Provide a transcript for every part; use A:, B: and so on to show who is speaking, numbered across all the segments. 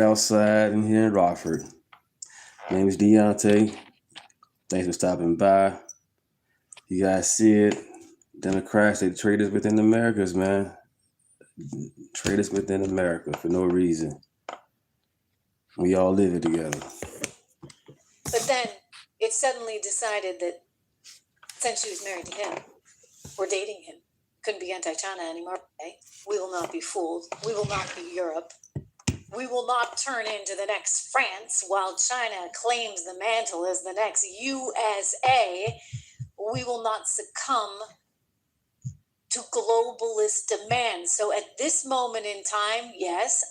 A: outside and here in Rockford. My name is Deunta. Thanks for stopping by. You guys see it. Democrats, they traitors within Americas, man. Traitors within America for no reason. We all live it together.
B: But then it suddenly decided that since she was married to him, or dating him, couldn't be anti-China anymore. Okay? We will not be fooled. We will not be Europe. We will not turn into the next France while China claims the mantle as the next USA. We will not succumb to globalist demands. So at this moment in time, yes,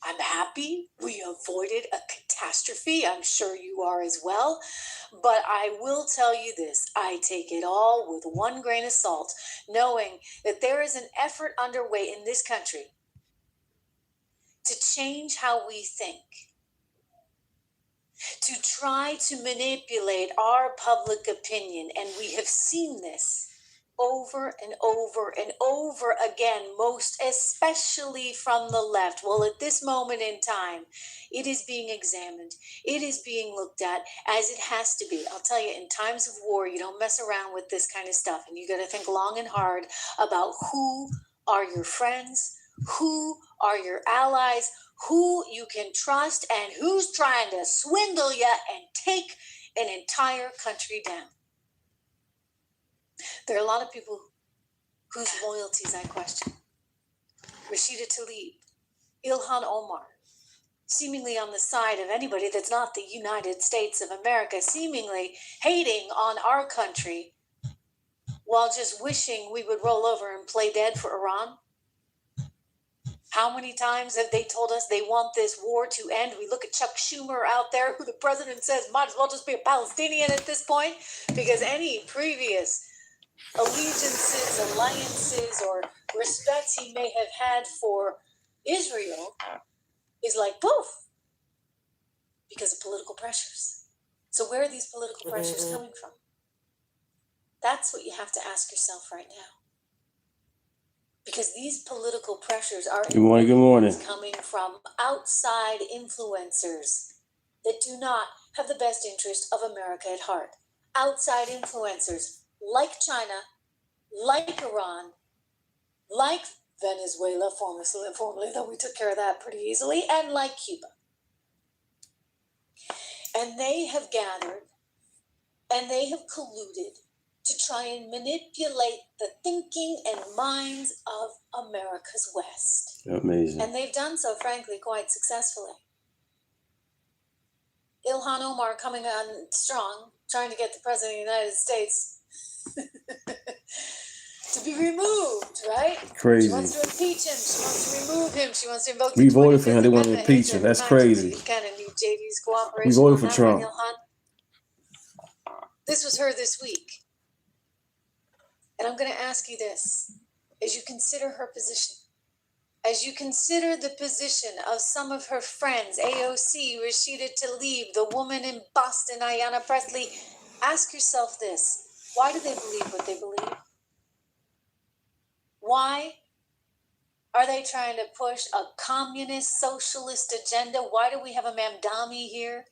B: I'm happy we avoided a catastrophe. I'm sure you are as well. But I will tell you this, I take it all with one grain of salt, knowing that there is an effort underway in this country to change how we think, to try to manipulate our public opinion. And we have seen this over and over and over again, most especially from the left. Well, at this moment in time, it is being examined. It is being looked at as it has to be. I'll tell you, in times of war, you don't mess around with this kind of stuff. And you got to think long and hard about who are your friends, who are your allies, who you can trust, and who's trying to swindle you and take an entire country down. There are a lot of people whose loyalties I question. Rashida Tlaib, Ilhan Omar, seemingly on the side of anybody that's not the United States of America, seemingly hating on our country while just wishing we would roll over and play dead for Iran. How many times have they told us they want this war to end? We look at Chuck Schumer out there, who the president says might as well just be a Palestinian at this point, because any previous allegiances, alliances, or respects he may have had for Israel is like poof, because of political pressures. So where are these political pressures coming from? That's what you have to ask yourself right now. Because these political pressures are
A: Good morning.
B: Coming from outside influencers that do not have the best interest of America at heart. Outside influencers like China, like Iran, like Venezuela, formerly, though we took care of that pretty easily, and like Cuba. And they have gathered and they have colluded to try and manipulate the thinking and minds of America's West.
A: Amazing.
B: And they've done so, frankly, quite successfully. Ilhan Omar coming on strong, trying to get the President of the United States to be removed, right?
A: Crazy.
B: She wants to impeach him. She wants to remove him. She wants to invoke
A: We voted for him. They want to impeach him. That's crazy.
B: You kind of need JD's cooperation.
A: We voted for Trump.
B: Right, Ilhan? This was her this week. And I'm going to ask you this, as you consider her position, as you consider the position of some of her friends, AOC, Rashida Tlaib, the woman in Boston, Ayanna Pressley, ask yourself this. Why do they believe what they believe? Why are they trying to push a communist, socialist agenda? Why do we have a Mamdani here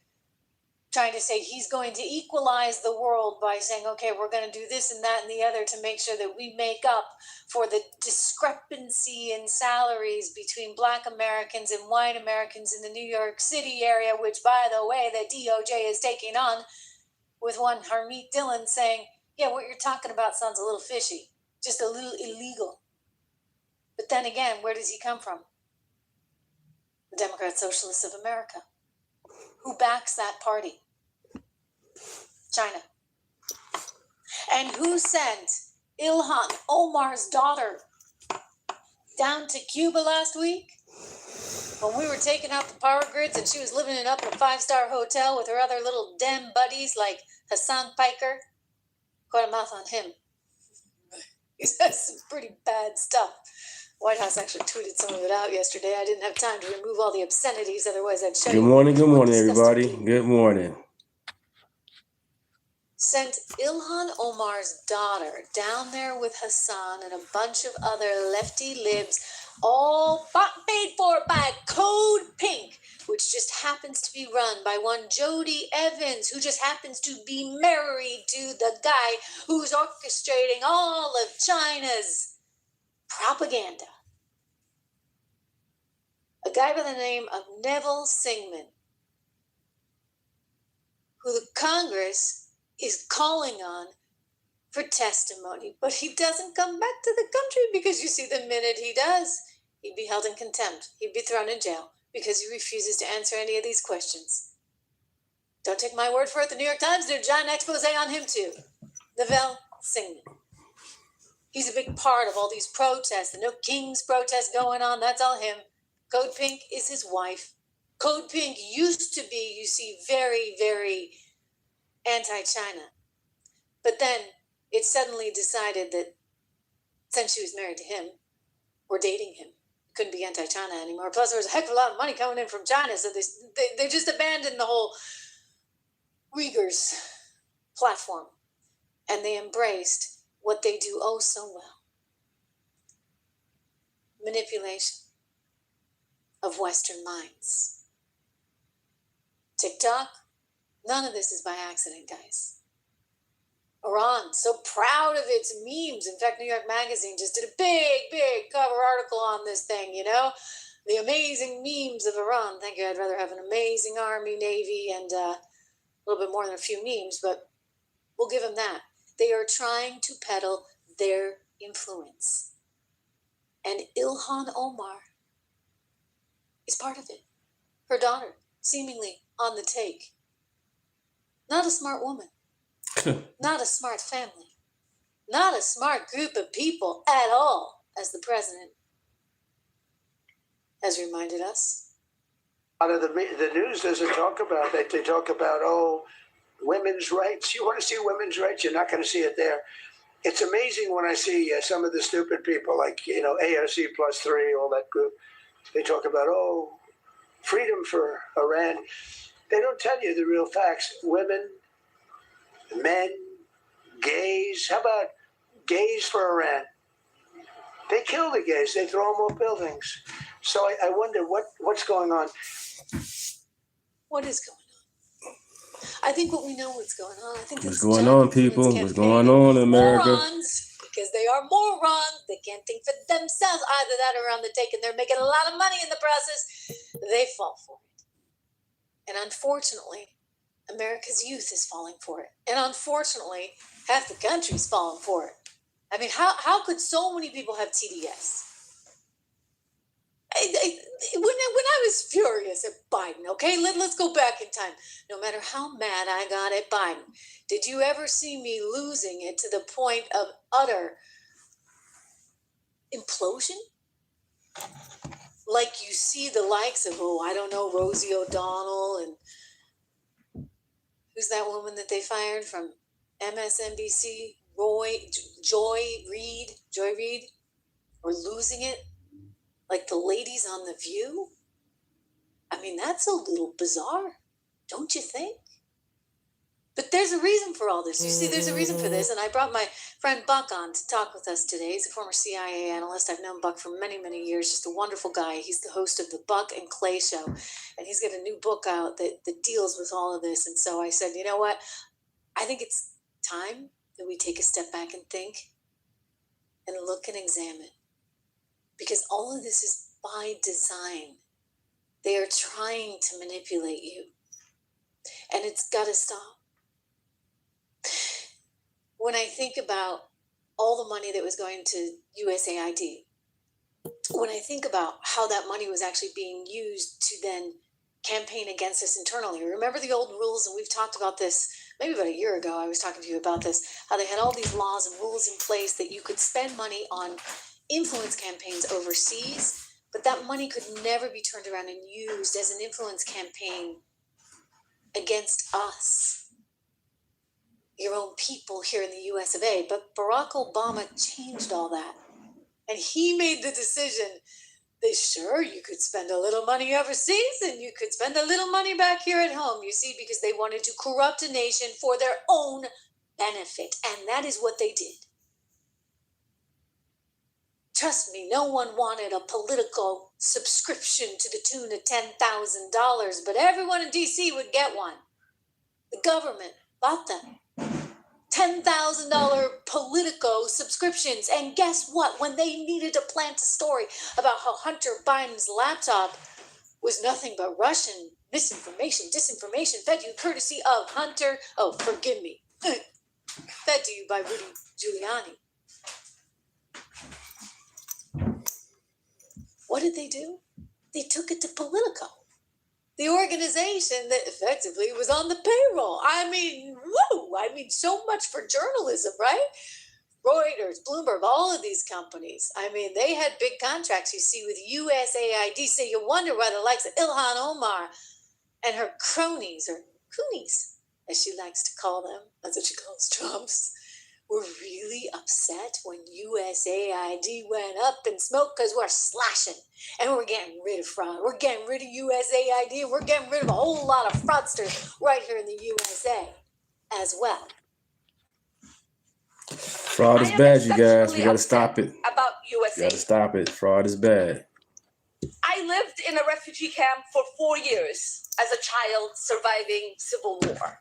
B: trying to say he's going to equalize the world by saying, okay, we're going to do this and that and the other to make sure that we make up for the discrepancy in salaries between Black Americans and white Americans in the New York City area, which, by the way, the DOJ is taking on, with one Harmeet Dillon saying, yeah, what you're talking about sounds a little fishy, just a little illegal. But then again, where does he come from? The Democrat Socialists of America. Who backs that party? China. And who sent Ilhan Omar's daughter down to Cuba last week when we were taking out the power grids and she was living it up in a 5-star hotel with her other little Dem buddies like Hasan Piker? Quite a mouth on him. He says some pretty bad stuff. White House actually tweeted some of it out yesterday. I didn't have time to remove all the obscenities, otherwise I'd show you.
A: Good morning, everybody. Good morning.
B: Sent Ilhan Omar's daughter down there with Hassan and a bunch of other lefty libs all paid for by Code Pink, which just happens to be run by one Jody Evans, who just happens to be married to the guy who's orchestrating all of China's propaganda. A guy by the name of Neville Singman, who the Congress is calling on for testimony, but he doesn't come back to the country because, you see, the minute he does, he'd be held in contempt. He'd be thrown in jail because he refuses to answer any of these questions. Don't take my word for it. The New York Times did a giant expose on him too. Neville Singman. He's a big part of all these protests. The No Kings protests going on, that's all him. Code Pink is his wife. Code Pink used to be, you see, very, very anti-China. But then it suddenly decided that since she was married to him, or dating him, it couldn't be anti-China anymore. Plus, there was a heck of a lot of money coming in from China, so they just abandoned the whole Uyghurs platform, and they embraced what they do oh so well. Manipulation of Western minds. TikTok, none of this is by accident, guys. Iran, so proud of its memes. In fact, New York Magazine just did a big cover article on this thing, you know? The amazing memes of Iran. Thank you. I'd rather have an amazing army, navy, and a little bit more than a few memes, but we'll give them that. They are trying to peddle their influence. And Ilhan Omar is part of it. Her daughter, seemingly on the take. Not a smart woman. Not a smart family. Not a smart group of people at all, as the president has reminded us.
C: A lot of the news doesn't talk about that. They talk about, women's rights. You want to see women's rights? You're not going to see it there. It's amazing when I see some of the stupid people like, AOC plus 3, all that group. They talk about, freedom for Iran. They don't tell you the real facts. Women, men, gays. How about gays for Iran? They kill the gays. They throw them off buildings. So I wonder what's going on.
B: What is going on? I think what we know what's going on. I think
A: what's going on, people? What's going on in America?
B: Morons, because they are morons. They can't think for themselves. Either that or on the take, and they're making a lot of money in the process. They fall for it. And unfortunately, America's youth is falling for it. And unfortunately, half the country's falling for it. I mean, how could so many people have TDS? When I was furious at Biden, okay, let's go back in time. No matter how mad I got at Biden, did you ever see me losing it to the point of utter implosion? Like you see the likes of, Rosie O'Donnell and who's that woman that they fired from MSNBC? Joy Reid, or losing it like the ladies on The View? I mean, that's a little bizarre, don't you think? But there's a reason for all this. You see, there's a reason for this, and I brought my friend Buck on to talk with us today. He's a former CIA analyst. I've known Buck for many, many years, just a wonderful guy. He's the host of the Buck and Clay Show, and he's got a new book out that deals with all of this. And so I said, you know what? I think it's time that we take a step back and think and look and examine. Because all of this is by design. They are trying to manipulate you. And it's got to stop. When I think about all the money that was going to USAID, when I think about how that money was actually being used to then campaign against us internally. Remember the old rules, and we've talked about this maybe about a year ago. I was talking to you about this, how they had all these laws and rules in place that you could spend money on influence campaigns overseas, but that money could never be turned around and used as an influence campaign against us, your own people here in the US of A. But Barack Obama changed all that. And he made the decision that sure, you could spend a little money overseas and you could spend a little money back here at home, you see, because they wanted to corrupt a nation for their own benefit. And that is what they did. Trust me, no one wanted a political subscription to the tune of $10,000, but everyone in D.C. would get one. The government bought them. $10,000 Politico subscriptions. And guess what? When they needed to plant a story about how Hunter Biden's laptop was nothing but Russian misinformation, disinformation, fed to you courtesy of Hunter, oh, forgive me, fed to you by Rudy Giuliani. What did they do? They took it to Politico, the organization that effectively was on the payroll. I mean, woo! I mean, so much for journalism, right? Reuters, Bloomberg, all of these companies. I mean, they had big contracts, you see, with USAID. So you wonder why the likes of Ilhan Omar and her cronies, or coonies, as she likes to call them, that's what she calls Trump's, were really upset when USAID went up in smoke because we're slashing and we're getting rid of fraud. We're getting rid of USAID and we're getting rid of a whole lot of fraudsters right here in the USA as well.
A: Fraud is bad, you guys. We got to stop it.
D: About USA.
A: We got to stop it. Fraud is bad.
D: I lived in a refugee camp for 4 years as a child surviving civil war.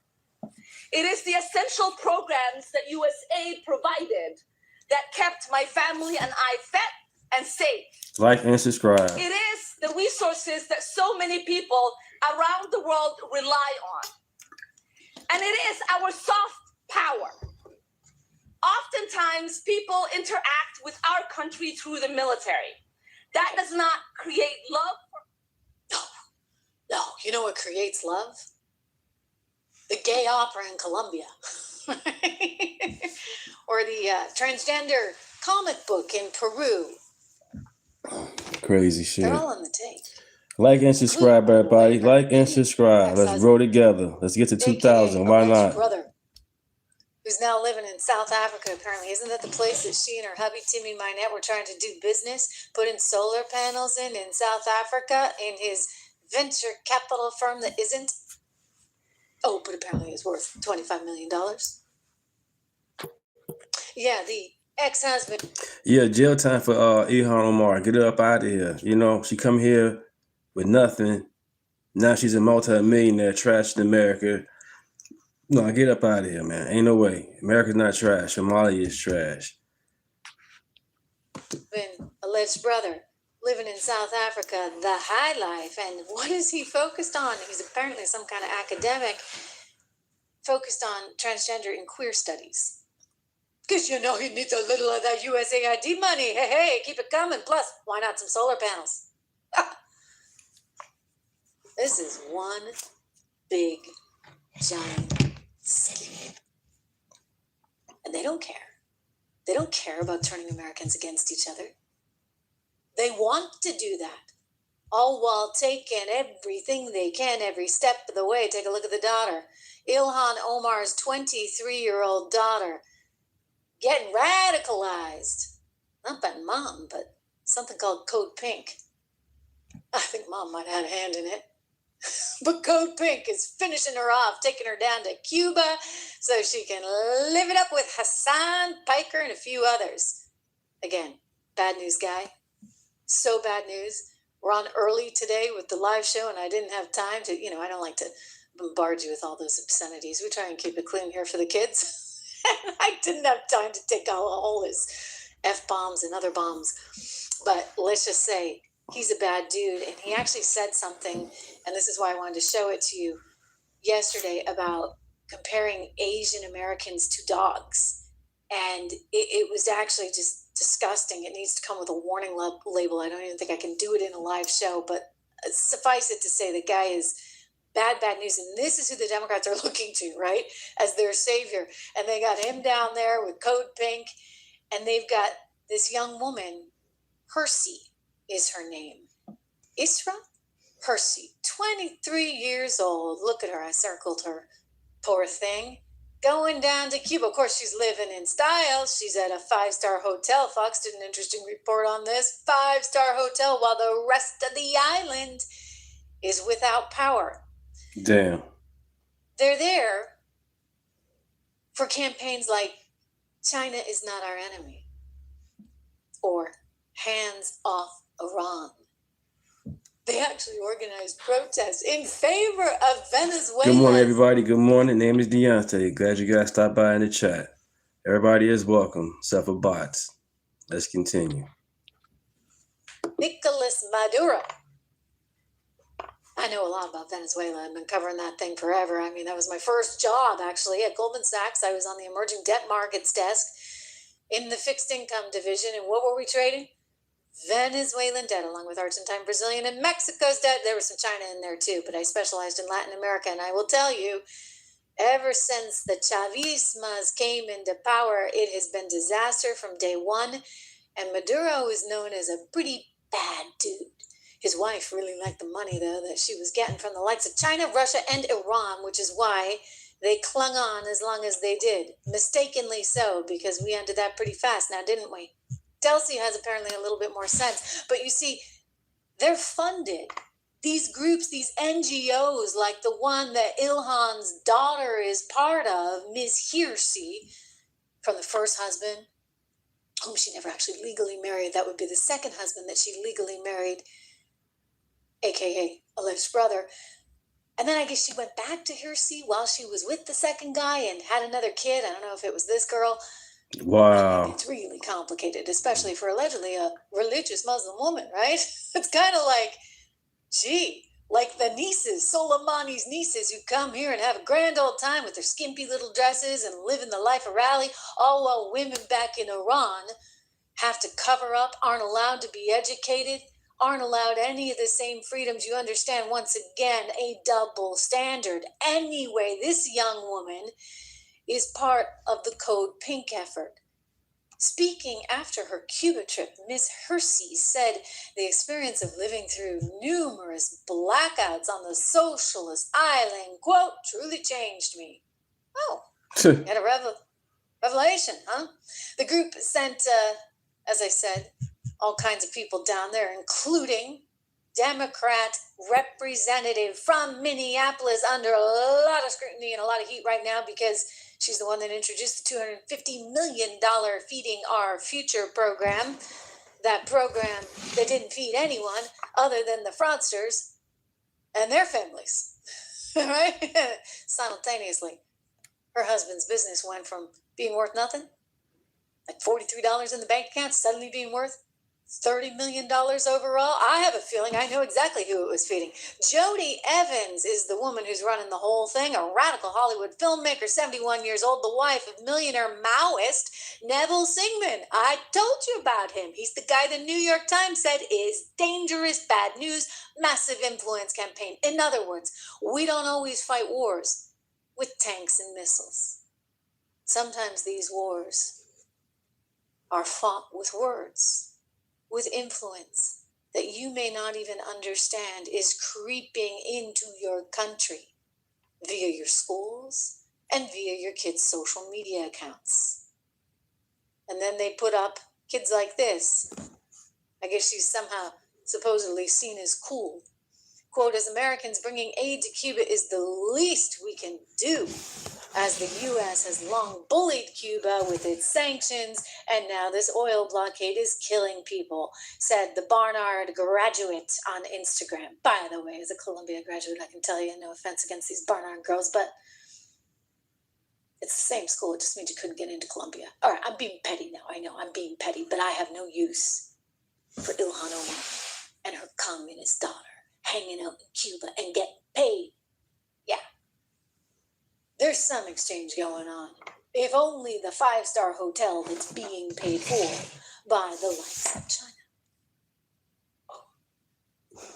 D: It is the essential programs that USA provided that kept my family and I fed and safe.
A: Like and subscribe.
D: It is the resources that so many people around the world rely on. And it is our soft power. Oftentimes, people interact with our country through the military. That does not create love.
B: No, you know what creates love? The gay opera in Colombia. Or the transgender comic book in Peru.
A: Crazy shit.
B: They're all on the tape.
A: Like and subscribe, everybody. Like and subscribe. Let's grow together. Let's get to 2,000. Why not?
B: Brother, who's now living in South Africa, apparently. Isn't that the place that she and her hubby, Timmy Minette, were trying to do business, putting solar panels in South Africa in his venture capital firm that isn't? Oh, but apparently it's worth $25 million. Yeah, the ex-husband.
A: Yeah, jail time for Ilhan Omar. Get her up out of here. You know, she come here with nothing. Now she's a multi-millionaire, trashed America. No, get up out of here, man. Ain't no way. America's not trash. Somalia is trash.
B: Been alleged brother living in South Africa, the high life. And what is he focused on? He's apparently some kind of academic focused on transgender and queer studies. Because, you know, he needs a little of that USAID money. Hey, keep it coming. Plus, why not some solar panels? This is one big, giant scheme. And they don't care. They don't care about turning Americans against each other. They want to do that, all while taking everything they can every step of the way. Take a look at the daughter. Ilhan Omar's 23-year-old daughter getting radicalized. Not by mom, but something called Code Pink. I think mom might have had a hand in it. But Code Pink is finishing her off, taking her down to Cuba so she can live it up with Hasan Piker and a few others. Again, bad news guy. So bad news. We're on early today with the live show, and I didn't have time to, I don't like to bombard you with all those obscenities. We try and keep it clean here for the kids. And I didn't have time to take out all his F-bombs and other bombs. But let's just say he's a bad dude, and he actually said something, and this is why I wanted to show it to you yesterday, about comparing Asian Americans to dogs. And it was actually just disgusting. It needs to come with a warning label. I don't even think I can do it in a live show, but suffice it to say the guy is bad news. And this is who the Democrats are looking to, right, as their savior. And they got him down there with Code Pink, and they've got this young woman, Hersey is her name. Isra Hersey, 23 years old. Look at her. I circled her. Poor thing. Going down to Cuba. Of course, she's living in style. She's at a 5-star hotel. Fox did an interesting report on this. 5-star hotel, while the rest of the island is without power.
A: Damn.
B: They're there for campaigns like China is not our enemy, or hands off Iran. They actually organized protests in favor of Venezuela.
A: Good morning, everybody. Good morning. Name is Deunta. Glad you guys stopped by in the chat. Everybody is welcome, except for bots. Let's continue.
B: Nicolas Maduro. I know a lot about Venezuela. I've been covering that thing forever. I mean, that was my first job, actually, at Goldman Sachs. I was on the emerging debt markets desk in the fixed income division. And what were we trading? Venezuelan debt, along with Argentine, Brazilian, and Mexico's debt. There was some China in there, too, but I specialized in Latin America. And I will tell you, ever since the Chavismas came into power, it has been disaster from day one. And Maduro is known as a pretty bad dude. His wife really liked the money, though, that she was getting from the likes of China, Russia, and Iran, which is why they clung on as long as they did. Mistakenly so, because we ended that pretty fast now, didn't we? Delcy has apparently a little bit more sense. But you see, they're funded. These groups, these NGOs, like the one that Ilhan's daughter is part of, Ms. Hirsi, from the first husband, whom she never actually legally married. That would be the second husband that she legally married, a.k.a. alleged brother. And then I guess she went back to Hirsi while she was with the second guy and had another kid. I don't know if it was this girl.
A: Wow.
B: I mean, it's really complicated, especially for allegedly a religious Muslim woman, right? It's kind of like, gee, like the nieces, Soleimani's nieces, who come here and have a grand old time with their skimpy little dresses and living the life of rally, all while women back in Iran have to cover up, aren't allowed to be educated, aren't allowed any of the same freedoms. You understand, once again, a double standard. Anyway, this young woman is part of the Code Pink effort. Speaking after her Cuba trip, Ms. Hirsi said the experience of living through numerous blackouts on the socialist island, quote, truly changed me. Oh, you had a revelation, huh? The group sent, as I said, all kinds of people down there, including Democrat representative from Minneapolis, under a lot of scrutiny and a lot of heat right now because she's the one that introduced the $250 million Feeding Our Future program. That program that didn't feed anyone other than the fraudsters and their families, right? Simultaneously, her husband's business went from being worth nothing, like $43 in the bank account, suddenly being worth $30 million overall. I have a feeling I know exactly who it was feeding. Jodie Evans is the woman who's running the whole thing, a radical Hollywood filmmaker, 71 years old, the wife of millionaire Maoist Neville Singman. I told you about him. He's the guy the New York Times said is dangerous, bad news, massive influence campaign. In other words, we don't always fight wars with tanks and missiles. Sometimes these wars are fought with words, with influence that you may not even understand is creeping into your country via your schools and via your kids' social media accounts. And then they put up kids like this. I guess she's somehow supposedly seen as cool. Quote, as Americans, bringing aid to Cuba is the least we can do, as the U.S. has long bullied Cuba with its sanctions, and now this oil blockade is killing people, said the Barnard graduate on Instagram. By the way, as a Columbia graduate, I can tell you, no offense against these Barnard girls, but it's the same school. It just means you couldn't get into Columbia. All right, I'm being petty now. I know I'm being petty, but I have no use for Ilhan Omar and her communist daughter hanging out in Cuba and getting paid. Yeah. There's some exchange going on. If only the 5-star hotel that's being paid for by the likes of China.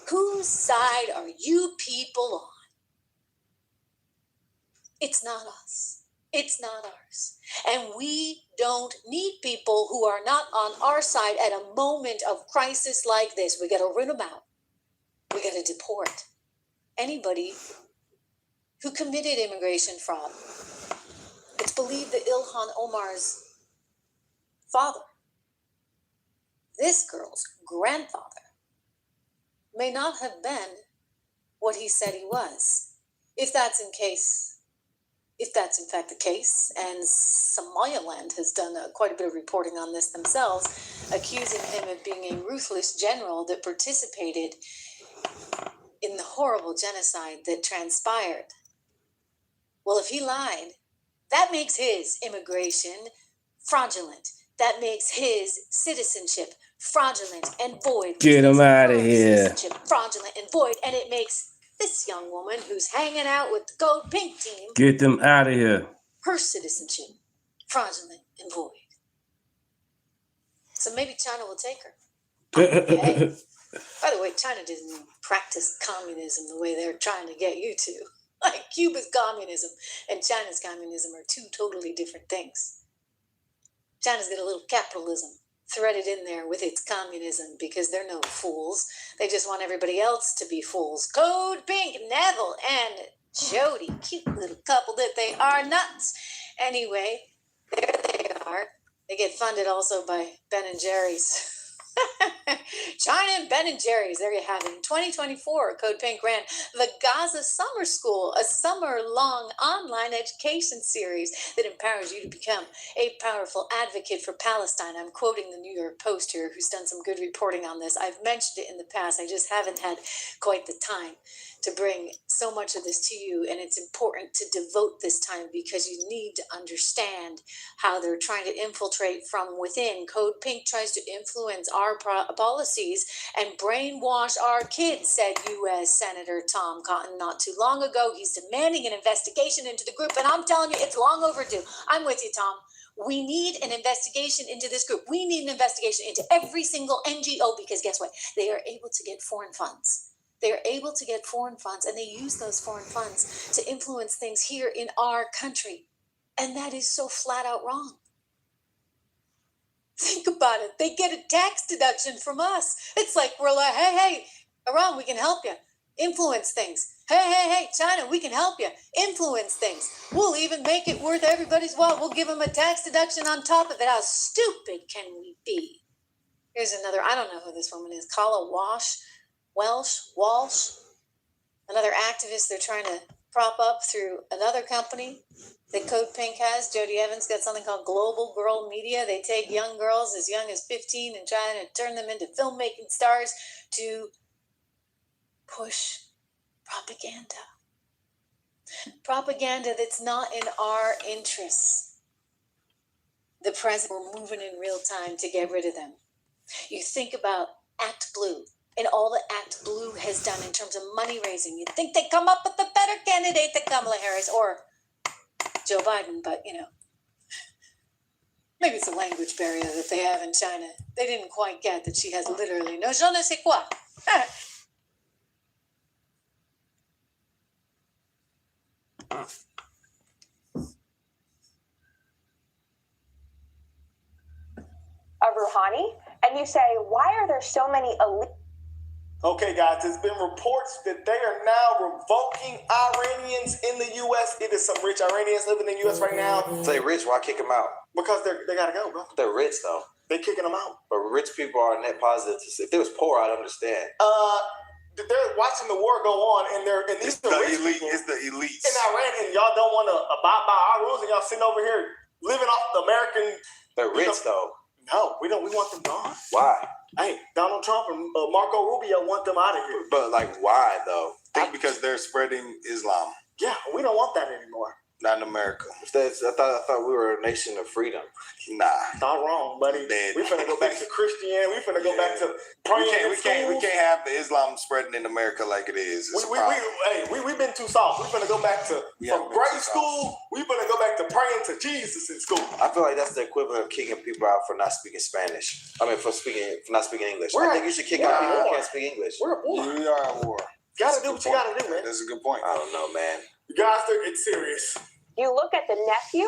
B: Whose side are you people on? It's not us. It's not ours. And we don't need people who are not on our side at a moment of crisis like this. We got to root them out. We got to deport anybody who committed immigration fraud. It's believed that Ilhan Omar's father, this girl's grandfather, may not have been what he said he was. If that's in case if that's in fact the case, and Somaliland has done quite a bit of reporting on this themselves, accusing him of being a ruthless general that participated in the horrible genocide that transpired. Well, if he lied, that makes his immigration fraudulent. That makes his citizenship fraudulent and void.
A: Get him out of here.
B: Citizenship fraudulent and void, and it makes this young woman who's hanging out with the Gold Pink team,
A: Get them out of here.
B: her citizenship fraudulent and void. So maybe China will take her. Hey, by the way, China doesn't practice communism the way they're trying to get you to. Like Cuba's communism and China's communism are two totally different things. China's got a little capitalism threaded in there with its communism because they're no fools. They just want everybody else to be fools. Code Pink, Neville, and Jody. Cute little couple that they are. Nuts. Anyway, there they are. They get funded also by Ben and Jerry's. China and Ben and Jerry's, there you have it. In 2024, Code Pink ran the Gaza Summer School, a summer-long online education series that empowers you to become a powerful advocate for Palestine. I'm quoting the New York Post here, who's done some good reporting on this. I've mentioned it in the past. I just haven't had quite the time to bring so much of this to you, and it's important to devote this time because you need to understand how they're trying to infiltrate from within. Code Pink tries to influence our policies and brainwash our kids, said U.S. Senator Tom Cotton not too long ago. He's demanding an investigation into the group, and I'm telling you, it's long overdue. I'm with you, Tom. We need an investigation into this group. We need an investigation into every single NGO because guess what? They are able to get foreign funds. They are able to get foreign funds, and they use those foreign funds to influence things here in our country. And that is so flat out wrong. Think about it. They get a tax deduction from us. It's like we're like, hey, Iran, we can help you. Influence things. Hey, China, we can help you. Influence things. We'll even make it worth everybody's while. We'll give them a tax deduction on top of it. How stupid can we be? Here's another, I don't know who this woman is. Kala Walsh, another activist they're trying to prop up through another company that Code Pink has. Jody Evans got something called Global Girl Media. They take young girls as young as 15 and try to turn them into filmmaking stars to push propaganda. Propaganda that's not in our interests. The president, we're moving in real time to get rid of them. You think about Act Blue and all that Act Blue has done in terms of money raising. You'd think they'd come up with a better candidate than Kamala Harris or Joe Biden, but maybe it's a language barrier that they have in China. They didn't quite get that she has literally no je ne sais quoi.
E: Of Rouhani, and you say, why are there so many elite?
F: Okay, guys, there's been reports that they are now revoking Iranians in the U.S. It is some rich Iranians living in the U.S. right now.
G: If they rich, why kick them out?
F: Because they gotta go, bro.
G: They're rich, though.
F: They're kicking them out.
G: But rich people are net positive. If they was poor, I'd understand.
F: They're watching the war go on, and these are rich people.
H: It's the elites
F: in Iran, and y'all don't want to abide by our rules, and y'all sitting over here living off the American.
G: They're rich, though.
F: No, we don't. We want them gone.
G: Why?
F: Hey, Donald Trump and Marco Rubio want them out of here.
G: But why though?
H: because they're spreading Islam.
F: Yeah, we don't want that anymore.
H: Not in America.
G: I thought we were a nation of freedom.
H: Nah.
F: Not wrong, buddy.
H: Dead.
F: We finna go back to Christianity. We finna go back to praying.
H: We can't have the Islam spreading in America like it is.
F: We've been too soft. We finna go back to from grade school. We finna go back to praying to Jesus in school.
G: I feel like that's the equivalent of kicking people out for not speaking Spanish. I mean, for not speaking English. I think you should kick out people who can't speak English.
F: We're at war.
H: We are at war.
F: You gotta do what you gotta do, man.
H: That's a good point.
G: I don't know, man.
F: You guys think it's serious.
E: You look at the nephew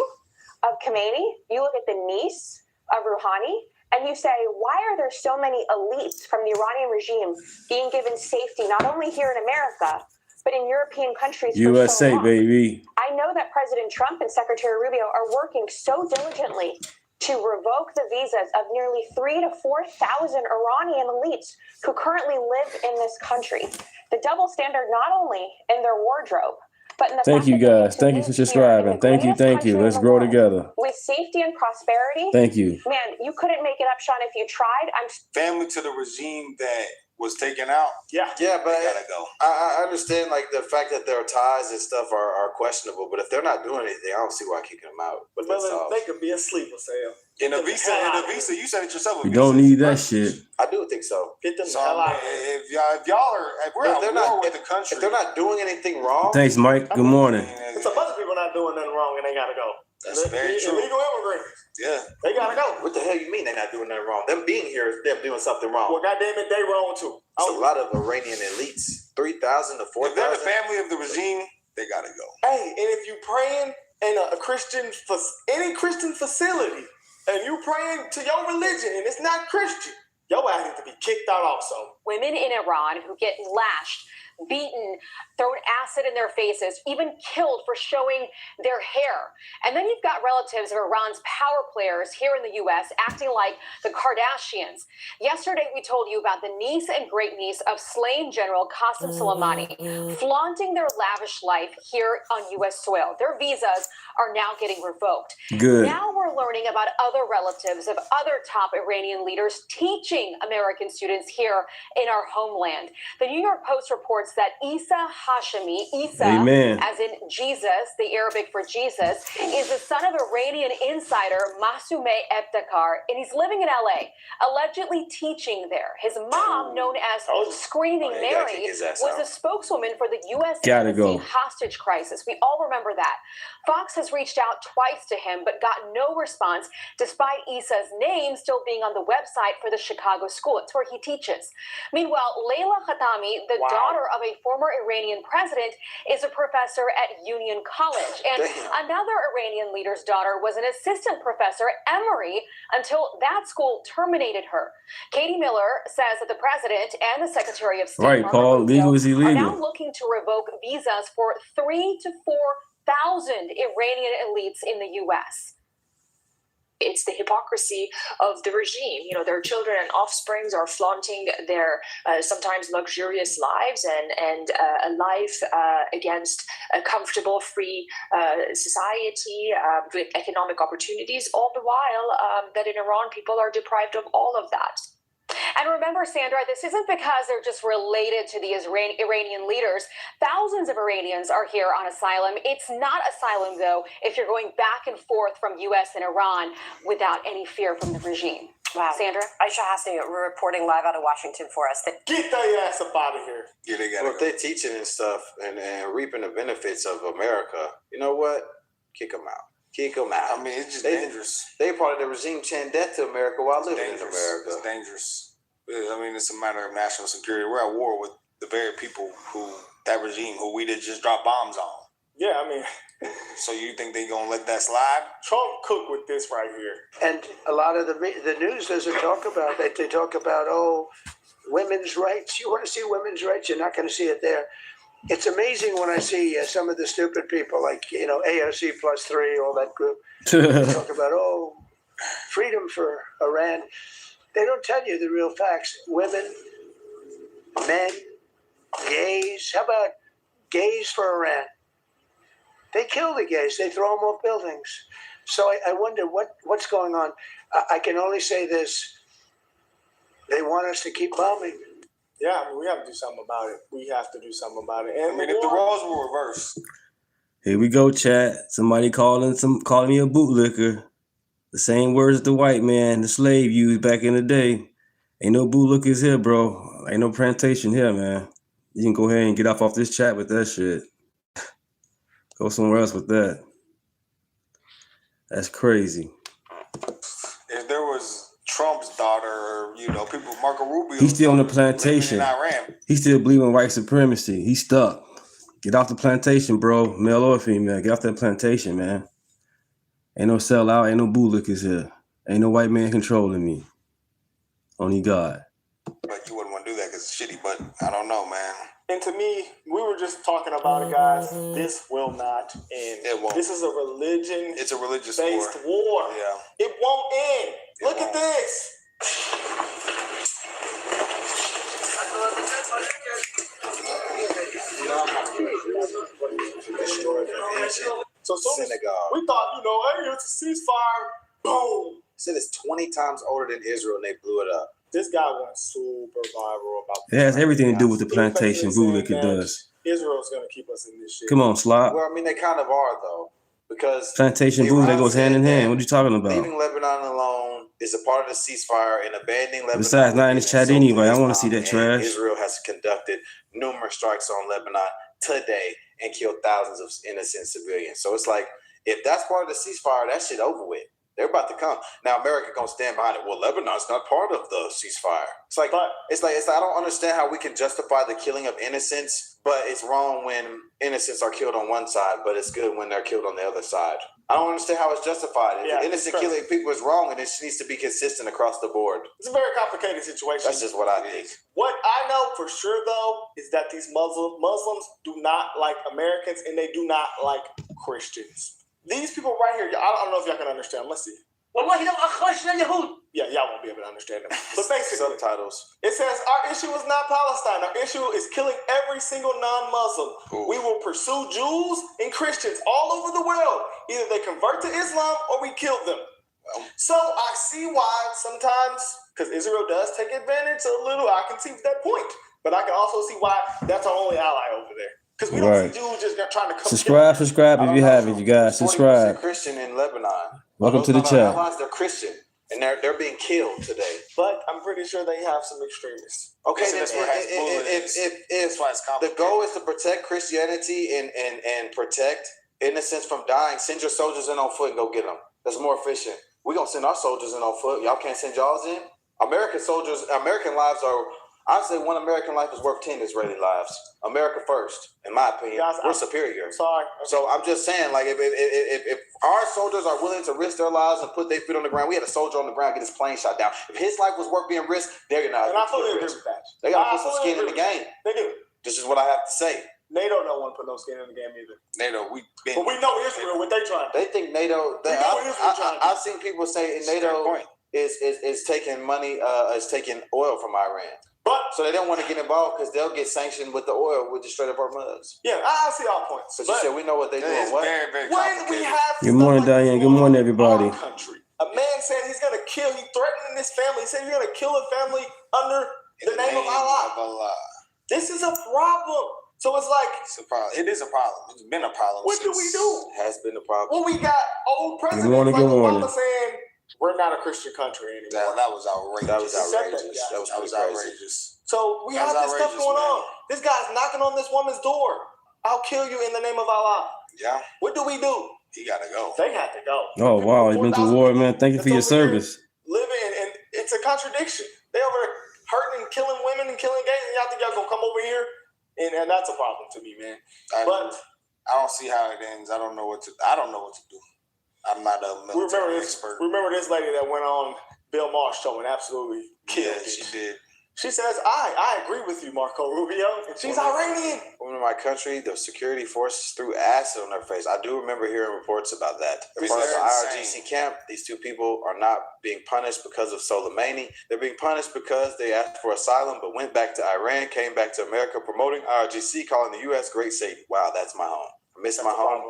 E: of Khomeini, you look at the niece of Rouhani, and you say, why are there so many elites from the Iranian regime being given safety, not only here in America, but in European countries for
A: USA,
E: so long?
A: baby.
E: I know that President Trump and Secretary Rubio are working so diligently to revoke the visas of nearly 3,000 to 4,000 Iranian elites who currently live in this country. The double standard not only in their wardrobe, But in the
A: Thank
E: fact
A: you
E: that they get
A: guys.
E: to
A: Thank you
E: live
A: for
E: here in
A: subscribing.
E: the
A: Thank you.
E: greatest
A: Thank you.
E: country in
A: Let's
E: the
A: grow
E: world
A: together.
E: with safety and prosperity,
A: Thank you.
E: man, you couldn't make it up, Sean, if you tried.
H: Family to the regime that was taken out.
F: Yeah.
G: Yeah, but
H: They gotta go.
G: I understand like the fact that their ties and stuff are questionable, but if they're not doing anything, I don't see why kicking them out. But that's all.
F: They could be asleep, Sam.
H: In a visa, you said it yourself.
A: We don't need that shit.
G: I do think so.
F: Get them
H: So
F: the hell out.
H: if we're
G: If
H: at
G: they're
H: war
G: not-
H: with the country,
G: If they're not doing anything wrong,
A: Thanks, Mike. Good morning.
F: There's some other people not doing nothing wrong and they gotta go.
H: That's very true.
F: Illegal immigrants.
H: Yeah.
F: They gotta go.
G: what the hell you mean they're not doing nothing wrong? Them being here is them doing something wrong.
F: Well, goddamn it, they wrong too.
G: It's a lot of Iranian elites, 3,000 to
H: If they're the
G: 4,000.
H: family of the regime, they gotta go.
F: Hey, and if you praying in a Christian, any Christian facility, and you praying to your religion and it's not Christian, your ass needs to be kicked out also.
E: Women in Iran who get lashed, beaten, thrown acid in their faces, even killed for showing their hair. And then you've got relatives of Iran's power players here in the U.S. acting like the Kardashians. Yesterday, we told you about the niece and great-niece of slain General Qasem Soleimani, flaunting their lavish life here on U.S. soil. Their visas are now getting revoked.
A: Good.
E: Now we're learning about other relatives of other top Iranian leaders teaching American students here in our homeland. The New York Post reports that Isa Hashemi, Isa,
A: Amen.
E: as in Jesus, the Arabic for Jesus, is the son of Iranian insider Masumeh Ebtekar, and he's living in LA, allegedly teaching there. His mom, known as Screaming
G: you gotta
E: Mary,
G: kick his ass
E: was
G: out.
E: the spokeswoman for the U.S.
A: Gotta
E: embassy
A: go.
E: hostage crisis. We all remember that. Fox has reached out twice to him, but got no response, despite Isa's name still being on the website for the Chicago school. It's where he teaches. Meanwhile, Layla Khatami, the daughter of a former Iranian president, is a professor at Union College. And another Iranian leader's daughter was an assistant professor at Emory until that school terminated her. Katie Miller says that the president and the Secretary of State,
A: Right,
E: Marco
A: Paul.
E: Rubio,
A: Legal is
E: are now
A: illegal.
E: looking to revoke visas for 3,000 to 4,000 Iranian elites in the U.S.
I: It's the hypocrisy of the regime. You know, their children and offsprings are flaunting their sometimes luxurious lives and a life against a comfortable, free society with economic opportunities, all the while that in Iran people are deprived of all of that.
E: And remember, Sandra, this isn't because they're just related to the Iranian leaders. Thousands of Iranians are here on asylum. It's not asylum, though, if you're going back and forth from U.S. and Iran without any fear from the regime.
J: Wow.
E: Sandra?
J: Aisha Hassan, we're reporting live out of Washington for us.
F: Get their ass up out of here.
H: Yeah, they gotta
G: Well, if
H: go.
G: they're teaching and stuff and reaping the benefits of America, you know what? Kick them out. Kick them out.
H: I mean, it's just
G: They-
H: dangerous.
G: They part of the regime chanting death to America while living in
H: Dangerous.
G: America.
H: It's dangerous. I mean, it's a matter of national security. We're at war with the very people that regime who we did just drop bombs on.
F: Yeah, I mean,
H: So you think they gonna let that slide?
F: Trump cooked with this right here.
C: And a lot of the news doesn't talk about that. They talk about, women's rights. You want to see women's rights? You're not going to see it there. It's amazing when I see some of the stupid people like, AOC plus 3, all that group, talk about, freedom for Iran. They don't tell you the real facts. Women, men, gays. How about gays for Iran? They kill the gays. They throw them off buildings. So I wonder what's going on. I can only say this. They want us to keep bombing.
F: Yeah, I mean, we have to do something about it. We have to do something about it. And
H: I mean, if the roles were reversed,
A: Here we go, chat. Somebody calling me a bootlicker. The same words the white man, the slave used back in the day. Ain't no bootlickers here, bro. Ain't no plantation here, man. You can go ahead and get off this chat with that shit. Go somewhere else with that. That's crazy.
H: if there was Trump's daughter, people, Marco Rubio,
A: He's still on the
H: living
A: plantation.
H: in Iran.
A: He still believe in white supremacy. He's stuck. Get off the plantation, bro. Male or female. Get off that plantation, man. Ain't no sellout. Ain't no bootlickers here. Ain't no white man controlling me. Only God.
H: But you wouldn't want to do that because it's shitty. But I don't know, man.
F: And to me, we were just talking about it, guys. This will not end.
H: It won't.
F: This is a religion.
H: It's a religious
F: based
H: war.
F: war.
H: Yeah.
F: It won't end. Look at this. So soon as
G: Senegal.
F: we thought, hey, it's a ceasefire. Boom.
G: Said it's 20 times older than Israel, and they blew it up.
F: This guy went super viral about
A: It has everything to do with the
F: He
A: plantation
F: basically
A: rule it
F: saying
A: does.
F: that Israel's going to keep us in this shit.
A: Come on, Slop.
G: Well, I mean, they kind of are, though, because
A: Plantation rule, that goes hand in hand. What are you talking about?
G: leaving Lebanon alone is a part of the ceasefire, and abandoning Lebanon.
A: Besides, not in this chat anyway. I want to see that trash.
G: Israel has conducted numerous strikes on Lebanon today and killed thousands of innocent civilians. So it's like, if that's part of the ceasefire, that shit over with. They're about to come. Now America gonna stand behind it. Well, Lebanon's not part of the ceasefire. It's like I don't understand how we can justify the killing of innocents, but it's wrong when innocents are killed on one side, but it's good when they're killed on the other side. I don't understand how it's justified. If innocent killing people is wrong, and it needs to be consistent across the board.
F: It's a very complicated situation.
G: That's just what I think.
F: What I know for sure, though, is that these Muslims do not like Americans, and they do not like Christians. These people right here, I don't know if y'all can understand. Let's see. Yeah, y'all won't be able to understand them. But basically,
G: subtitles.
F: It says, our issue is not Palestine. Our issue is killing every single non-Muslim. We will pursue Jews and Christians all over the world. Either they convert to Islam or we kill them. So I see why sometimes, because Israel does take advantage a little, I can see that point. But I can also see why that's our only ally over there. Because we don't see Jews just trying to come.
A: Subscribe if you haven't, you guys. Subscribe.
G: Christian in Lebanon.
A: Welcome to the chat.
G: Allies, they're Christian, and they're being killed today.
F: But I'm pretty sure they have some extremists.
G: Okay, if the goal is to protect Christianity and protect innocents from dying, send your soldiers in on foot and go get them. That's more efficient. We're gonna send our soldiers in on foot. Y'all can't send y'all's in. American soldiers, American lives are. I say one American life is worth 10 Israeli lives. America first, in my opinion. We're superior.
F: Sorry.
G: So I'm just saying, like, if our soldiers are willing to risk their lives and put their feet on the ground, we had a soldier on the ground get his plane shot down. If his life was worth being risked, they're not.
F: And I fully agree with that.
G: They got to put some skin in the game.
F: They do.
G: This is what I have to say.
F: NATO don't want to put no skin in the game either.
H: NATO,
F: but we know Israel, what they trying.
G: They think NATO. I've seen people say NATO is taking money, is taking oil from Iran. So they don't want to get involved because they'll get sanctioned with the oil with the straight up our mugs.
F: Yeah, I see all points.
G: But you said we know what they do. What?
H: Very, very
F: when we have
A: Good morning, Diane. Good morning, everybody.
F: Country. A man said he's going to kill. He's threatening his family. He said he's going to kill a family under the name of Allah. This is a problem. So it's like
H: it's a problem. It is a problem. It's been a problem.
F: What do we do?
G: It has been a problem.
F: Well, we got old presidents like Obama saying we're not a Christian country anymore.
H: That was outrageous.
G: That was outrageous.
F: So we have this stuff going on. This guy's knocking on this woman's door. I'll kill you in the name of Allah.
H: Yeah.
F: What do we do?
H: He got to go.
F: They had to go.
A: Oh, wow. You've been to war, man. Thank you for your service.
F: Living, and it's a contradiction. They over hurting and killing women and killing gays, and y'all think y'all gonna come over here? And that's a problem to me, man.
H: But I don't see how it ends. I don't know what to do. I'm not a military expert.
F: Remember this lady that went on Bill Maher's show and absolutely killed it?
H: She did.
F: She says, I agree with you, Marco Rubio. And she's Iranian.
G: Women in my country, the security forces threw acid on their face. I do remember hearing reports about that. As far as the IRGC camp, these two people are not being punished because of Soleimani. They're being punished because they asked for asylum, but went back to Iran, came back to America, promoting IRGC, calling the U.S. Great Satan. Wow, that's my home. I miss my home.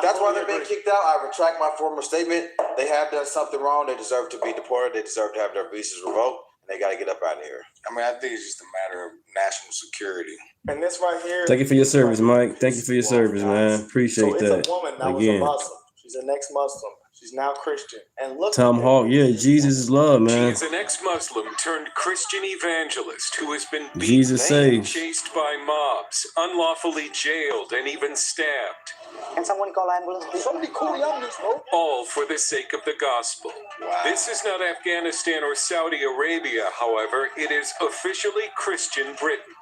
G: That's why they're being kicked out. I retract my former statement. They have done something wrong. They deserve to be deported. They deserve to have their visas revoked. And they got to get up out of here.
H: I mean, I think it's just a matter of national security.
F: And this right here.
A: Thank you for your service, Mike. Thank you for your service, man. Appreciate that.
F: It's a woman that was a Muslim. She's an ex-Muslim. She's now Christian. And look,
A: Tom Hawk, yeah, Jesus is love, man.
K: She is an ex-Muslim turned Christian evangelist who has been
A: beaten,
K: chased by mobs, unlawfully jailed, and even stabbed.
L: Can someone call ambulance?
F: Somebody call the ambulance, bro.
K: All for the sake of the gospel. Wow. This is not Afghanistan or Saudi Arabia, however. It is officially Christian Britain.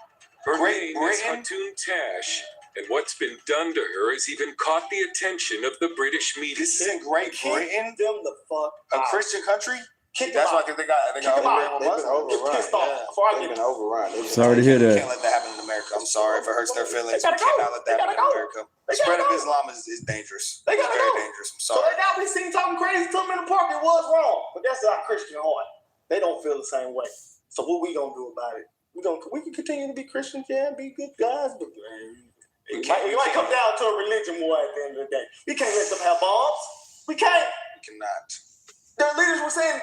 K: Her name is Hatun Tash. And what's been done to her has even caught the attention of the British media.
H: This is in Great Britain?
F: Them the fuck
H: a Christian country?
F: That's
H: why I think they got overrun.
G: They've been overrun.
A: Sorry to hear that.
H: You can't let that happen in America. I'm sorry if it hurts their feelings. You cannot let that happen in America. The spread of Islam is dangerous.
F: They gotta
H: very
F: go.
H: dangerous. I'm sorry.
F: So they got me seen talking crazy to them in the park. It was wrong. But that's our Christian heart. They don't feel the same way. So what we gonna do about it? We can continue to be Christians, yeah, and be good guys, but It might come down to a religion war at the end of the day. We can't let them have bombs. We can't.
H: We cannot.
F: Their leaders were saying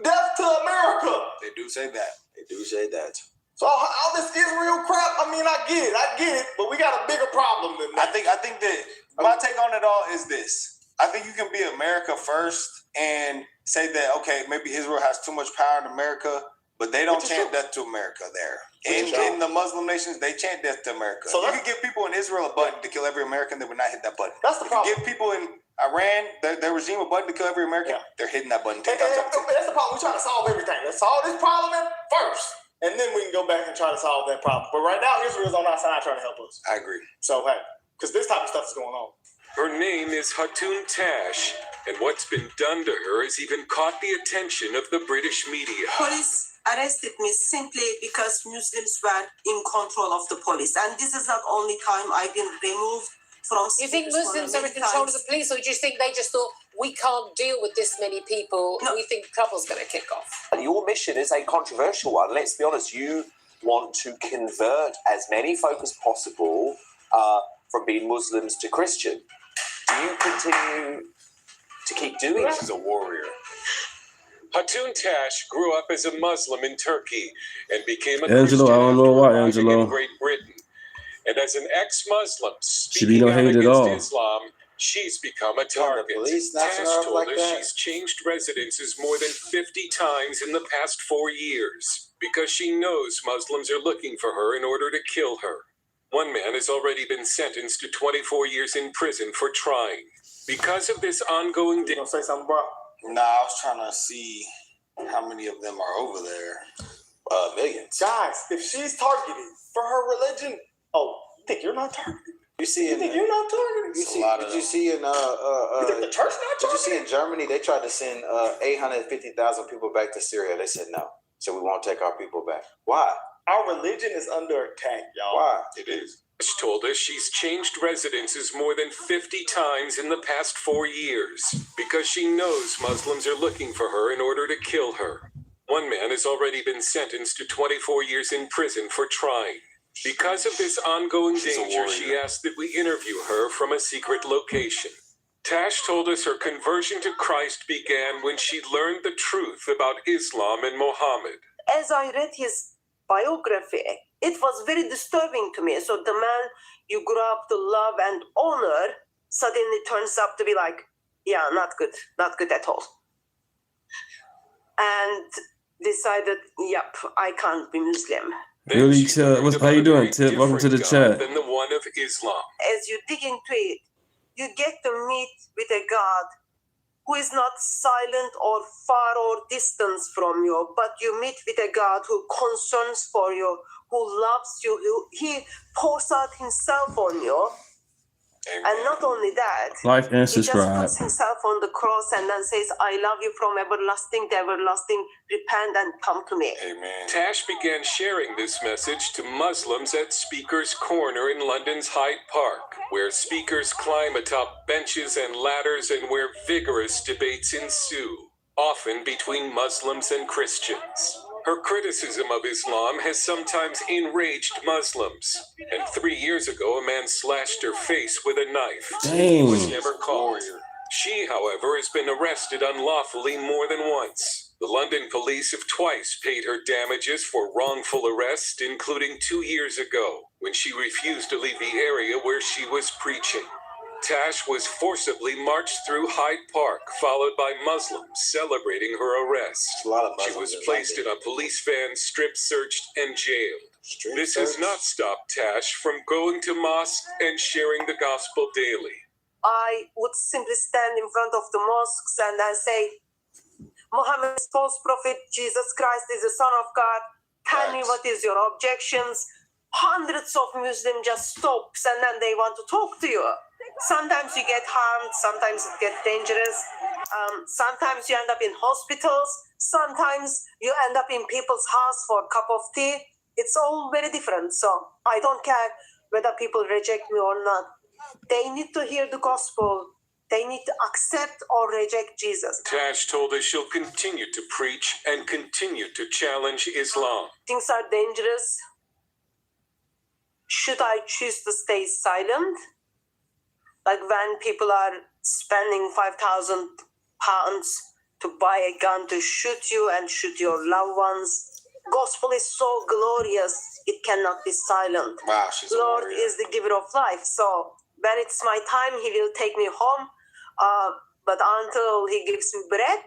F: death to America.
H: They do say that.
G: They do say that.
F: So all this Israel crap, I mean, I get it, but we got a bigger problem than that.
H: I think that my take on it all is this. I think you can be America first and say that, okay, maybe Israel has too much power in America, but they don't chant death to America there. In the Muslim nations, they chant death to America. So you could give people in Israel a button to kill every American, they would not hit that button.
F: That's the problem.
H: Give people in Iran, their regime, a button to kill every American, they're hitting that button 10 times.
F: That's the problem. We're trying to solve everything. Let's solve this problem first, and then we can go back and try to solve that problem. But right now, Israel's on our side trying to help us.
H: I agree.
F: So, hey, because this type of stuff is going on.
K: Her name is Hatun Tash, and what's been done to her has even caught the attention of the British media.
L: Police arrested me simply because Muslims were in control of the police. And this is not only time I've been removed from...
B: You think Muslims are in control of the police, or do you think they just thought, we can't deal with this many people, we think trouble's going to kick off?
M: Your mission is a controversial one. Let's be honest, you want to convert as many folk as possible from being Muslims to Christian. Do you continue to keep doing that?
H: She's a warrior.
K: Hatun Tash grew up as a Muslim in Turkey and became a
A: Angelo,
K: Christian
A: I don't know why,
K: after arriving
A: Angelo.
K: in Great Britain. And as an ex-Muslim
A: Should be
K: speaking
A: no
K: out
A: hate at
K: against
A: all.
K: Islam, she's become a target.
G: police snatching
K: Tash
G: her up
K: told
G: like
K: us
G: that?
K: she's changed residences more than 50 times in the past 4 years because she knows Muslims are looking for her in order to kill her. One man has already been sentenced to 24 years in prison for trying. Because of this ongoing...
F: You gonna say something, bro?
H: Nah, I was trying to see how many of them are over there.
G: Millions.
F: Guys, if she's targeted for her religion, you think you're not targeted?
G: You see,
F: You think you're not targeted?
G: did you see in
F: You think the church not
G: did you
F: targeted?
G: see in Germany they tried to send 850,000 people back to Syria? They said no, so we won't take our people back. Why?
F: Our religion is under attack, y'all.
G: Why?
H: It is.
K: Tash told us she's changed residences more than 50 times in the past 4 years because she knows Muslims are looking for her in order to kill her. One man has already been sentenced to 24 years in prison for trying. Because of this ongoing danger, she asked that we interview her from a secret location. Tash told us her conversion to Christ began when she learned the truth about Islam and Muhammad.
L: As I read his biography, it was very disturbing to me. So the man you grew up to love and honor suddenly turns up to be like, yeah, not good at all. And decided, yep, I can't be Muslim.
K: Then
A: Really,
K: she
A: Tip?
K: learned
A: How you
K: about a
A: doing,
K: very
A: Tip? Welcome to the
K: different God
A: chat.
K: than the one of Islam.
L: As you dig into it, you get to meet with a God who is not silent or far or distant from you, but you meet with a God who concerns for you, who loves you, he pours out himself on you.
H: Amen.
L: And not only that,
A: Like and
L: he just
A: subscribe.
L: puts himself on the cross and then says, I love you from everlasting to everlasting, repent and come to me.
H: Amen.
K: Tash began sharing this message to Muslims at Speaker's Corner in London's Hyde Park, where speakers climb atop benches and ladders and where vigorous debates ensue, often between Muslims and Christians. Her criticism of Islam has sometimes enraged Muslims, and 3 years ago a man slashed her face with a knife. He was
A: Dang.
K: never caught. She, however, has been arrested unlawfully more than once. The London police have twice paid her damages for wrongful arrest, including 2 years ago, when she refused to leave the area where she was preaching. Tash was forcibly marched through Hyde Park, followed by Muslims celebrating her arrest.
G: A lot of
K: She
G: Muslims
K: was
G: in
K: placed in
G: London.
K: a police van, strip-searched, and jailed.
G: Strip
K: This has
G: search?
K: not stopped Tash from going to mosque and sharing the gospel daily.
L: I would simply stand in front of the mosques and I say, Muhammad is false prophet, Jesus Christ is the Son of God. Tell me what is your objections. Hundreds of Muslims just stops and then they want to talk to you. Sometimes you get harmed, sometimes it gets dangerous. Sometimes you end up in hospitals. Sometimes you end up in people's house for a cup of tea. It's all very different. So I don't care whether people reject me or not. They need to hear the gospel. They need to accept or reject Jesus.
K: Tash told us she'll continue to preach and continue to challenge Islam.
L: Things are dangerous. should I choose to stay silent? Like when people are spending £5,000 to buy a gun to shoot you and shoot your loved ones. Gospel is so glorious, it cannot be silent.
H: Wow, she's a
L: Lord
H: warrior.
L: is the giver of life. So when it's my time, he will take me home. But until he gives me bread,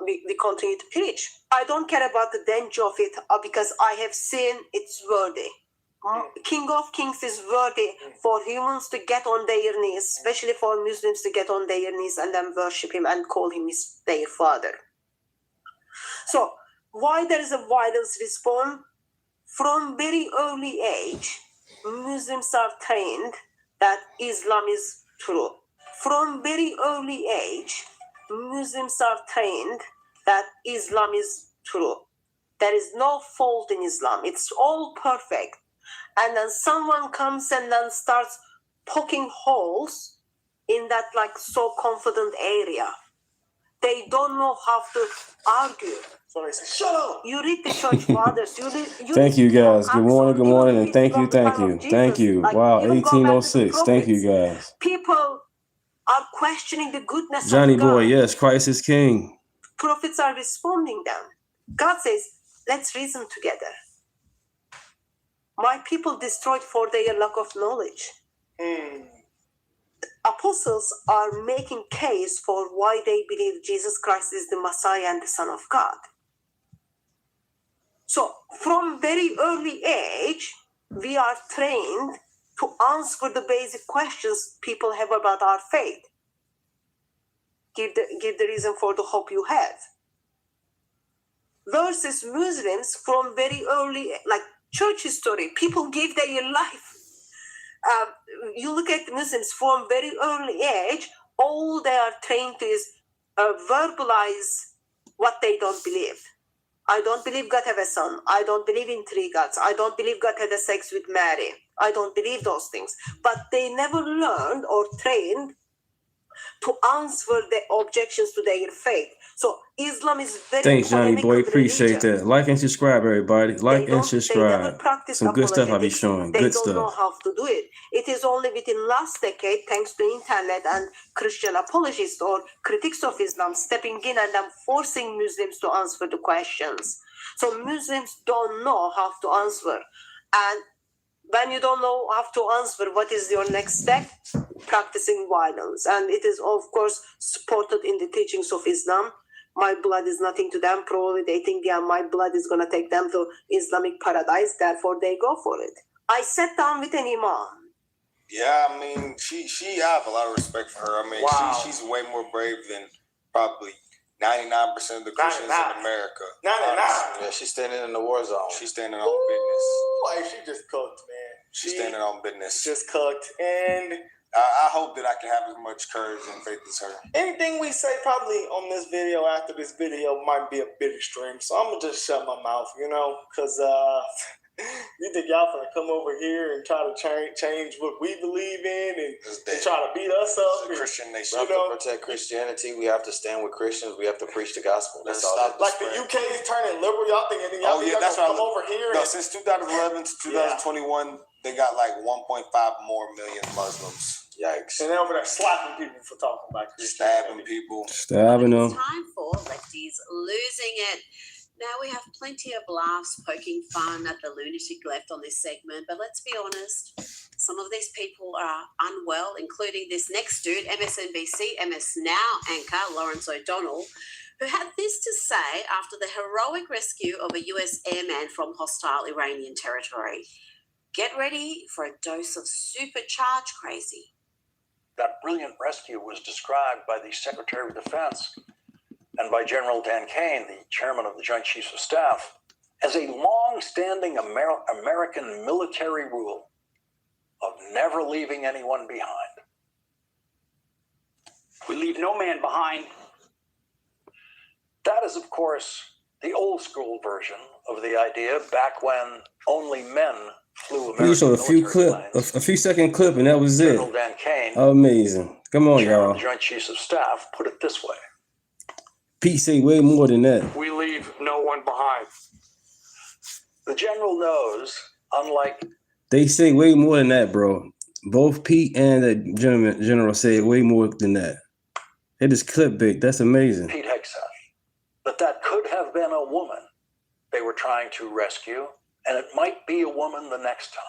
L: we continue to preach. I don't care about the danger of it because I have seen it's worthy. King of Kings is worthy for humans to get on their knees, especially for Muslims to get on their knees and then worship him and call him their father. So why there is a violence response? From very early age, Muslims are trained that Islam is true. From very early age, Muslims are trained that Islam is true. There is no fault in Islam. It's all perfect. And then someone comes and then starts poking holes in that like so confident area. They don't know how to argue. Sorry, shut up. You read the church fathers.
A: Thank you guys. Good morning, and thank you.
L: Like,
A: wow,
L: even go back to the
A: 1806. Thank you guys.
L: People are questioning the goodness
A: Johnny
L: of God.
A: boy, yes, Christ is king.
L: Prophets are responding them. God says, let's reason together. My people destroyed for their lack of knowledge. Apostles are making case for why they believe Jesus Christ is the Messiah and the Son of God. So from very early age, we are trained to answer the basic questions people have about our faith. Give the reason for the hope you have. Versus Muslims from very early, like church history, people gave their life. You look at Muslims from very early age, all they are trained to is verbalize what they don't believe. I don't believe God have a son. I don't believe in three gods. I don't believe God had a sex with Mary. I don't believe those things. But they never learned or trained to answer the objections to their faith. So Islam is very
A: Thanks, Johnny boy. Appreciate
L: religion.
A: that. Like and subscribe, everybody. Like and
L: They
A: subscribe.
L: never practice
A: Some good stuff I'll be
L: apologetics.
A: showing.
L: They
A: Good
L: don't know
A: stuff.
L: how to do it. It is only within last decade, thanks to internet and Christian apologists or critics of Islam stepping in and then forcing Muslims to answer the questions. So Muslims don't know how to answer. And when you don't know how to answer, what is your next step? Practicing violence. And it is, of course, supported in the teachings of Islam. My blood is nothing to them. Probably they think, yeah, my blood is going to take them to Islamic paradise. Therefore, they go for it. I sat down with an imam.
H: Yeah, I mean, she I have a lot of respect for her. I mean, she's way more brave than probably 99% of the Christians in America.
G: 99. Yeah, she's standing in the war zone.
H: She's standing on business.
F: Hey, she just cooked, man.
H: She's standing on business.
F: Just cooked. And
H: I hope that I can have as much courage and faith as her.
F: anything we say probably on this video, after this video, might be a bit extreme. So I'm going to just shut my mouth, because you think y'all gonna come over here and try to change what we believe in and try to beat us up?
H: Christian nation.
G: We have to protect Christianity. We have to stand with Christians. We have to preach the gospel. That's all.
F: Like the UK is turning liberal. Y'all think
H: that's
F: gonna come over here?
H: No, since 2011 to 2021, they got like 1.5 more million Muslims. Yikes.
F: And they're over there slapping people for talking about
H: Christianity.
A: Stabbing them.
N: It's time for lefties losing it. Now, we have plenty of laughs poking fun at the lunatic left on this segment, but let's be honest, some of these people are unwell, including this next dude, MSNBC, MS Now anchor Lawrence O'Donnell, who had this to say after the heroic rescue of a US airman from hostile Iranian territory. Get ready for a dose of supercharged crazy.
O: That brilliant rescue was described by the Secretary of Defense and by General Dan Kane, the chairman of the Joint Chiefs of Staff, as a long-standing American military rule of never leaving anyone behind.
P: We leave no man behind.
O: That is, of course, the old school version of the idea back when only men flew American
A: You showed a few second clip, and that was it.
O: General Dan Kane,
A: Amazing. Come on,
O: chairman
A: y'all.
O: of the Joint Chiefs of Staff, put it this way.
A: Pete say way more than that.
P: We leave no one behind.
O: The general knows, unlike
A: They say way more than that, bro. Both Pete and the general say way more than that. It is clickbait. That's amazing.
O: Pete Hegseth, that could have been a woman they were trying to rescue, and it might be a woman the next time.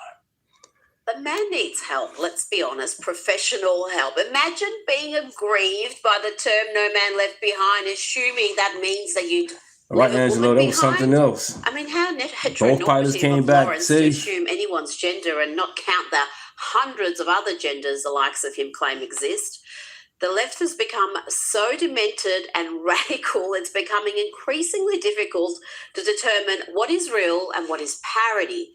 N: The man needs help, let's be honest, professional help. Imagine being aggrieved by the term no man left behind, assuming that means that you'd
A: Right, Angelo, that was something else.
N: I mean, how
A: Both pilots
N: heteronormative
A: came
N: of
A: back
N: Lawrence to
A: safe.
N: assume anyone's gender and not count the hundreds of other genders the likes of him claim exist. The left has become so demented and radical, it's becoming increasingly difficult to determine what is real and what is parody.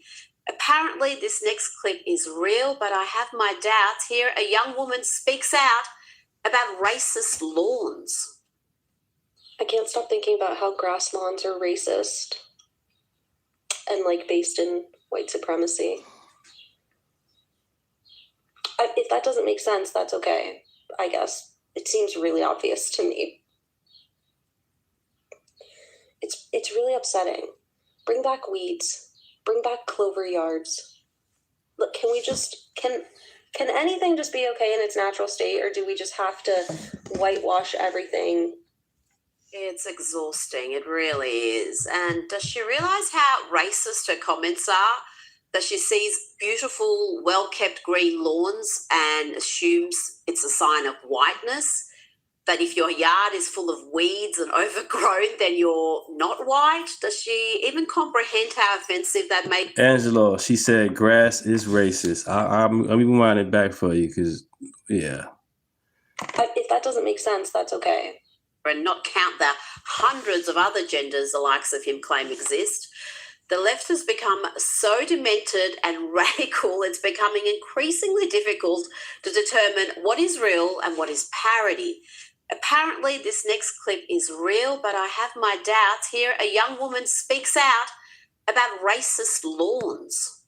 N: Apparently, this next clip is real, but I have my doubts. Here, a young woman speaks out about racist lawns.
Q: I can't stop thinking about how grass lawns are racist and based in white supremacy. If that doesn't make sense, that's okay, I guess. It seems really obvious to me. It's really upsetting. Bring back weeds. Bring back clover yards. Look, can anything just be okay in its natural state, or do we just have to whitewash everything?
N: It's exhausting, it really is. And does she realise how racist her comments are? That she sees beautiful, well-kept green lawns and assumes it's a sign of whiteness? That if your yard is full of weeds and overgrown, then you're not white? Does she even comprehend how offensive that may be?
A: Angelo, she said grass is racist. I'm even winding it back for you because, yeah.
Q: If that doesn't make sense, that's okay.
N: And not count the hundreds of other genders the likes of him claim exist. The left has become so demented and radical, it's becoming increasingly difficult to determine what is real and what is parody. Apparently, this next clip is real, but I have my doubts. Here, a young woman speaks out about racist lawns.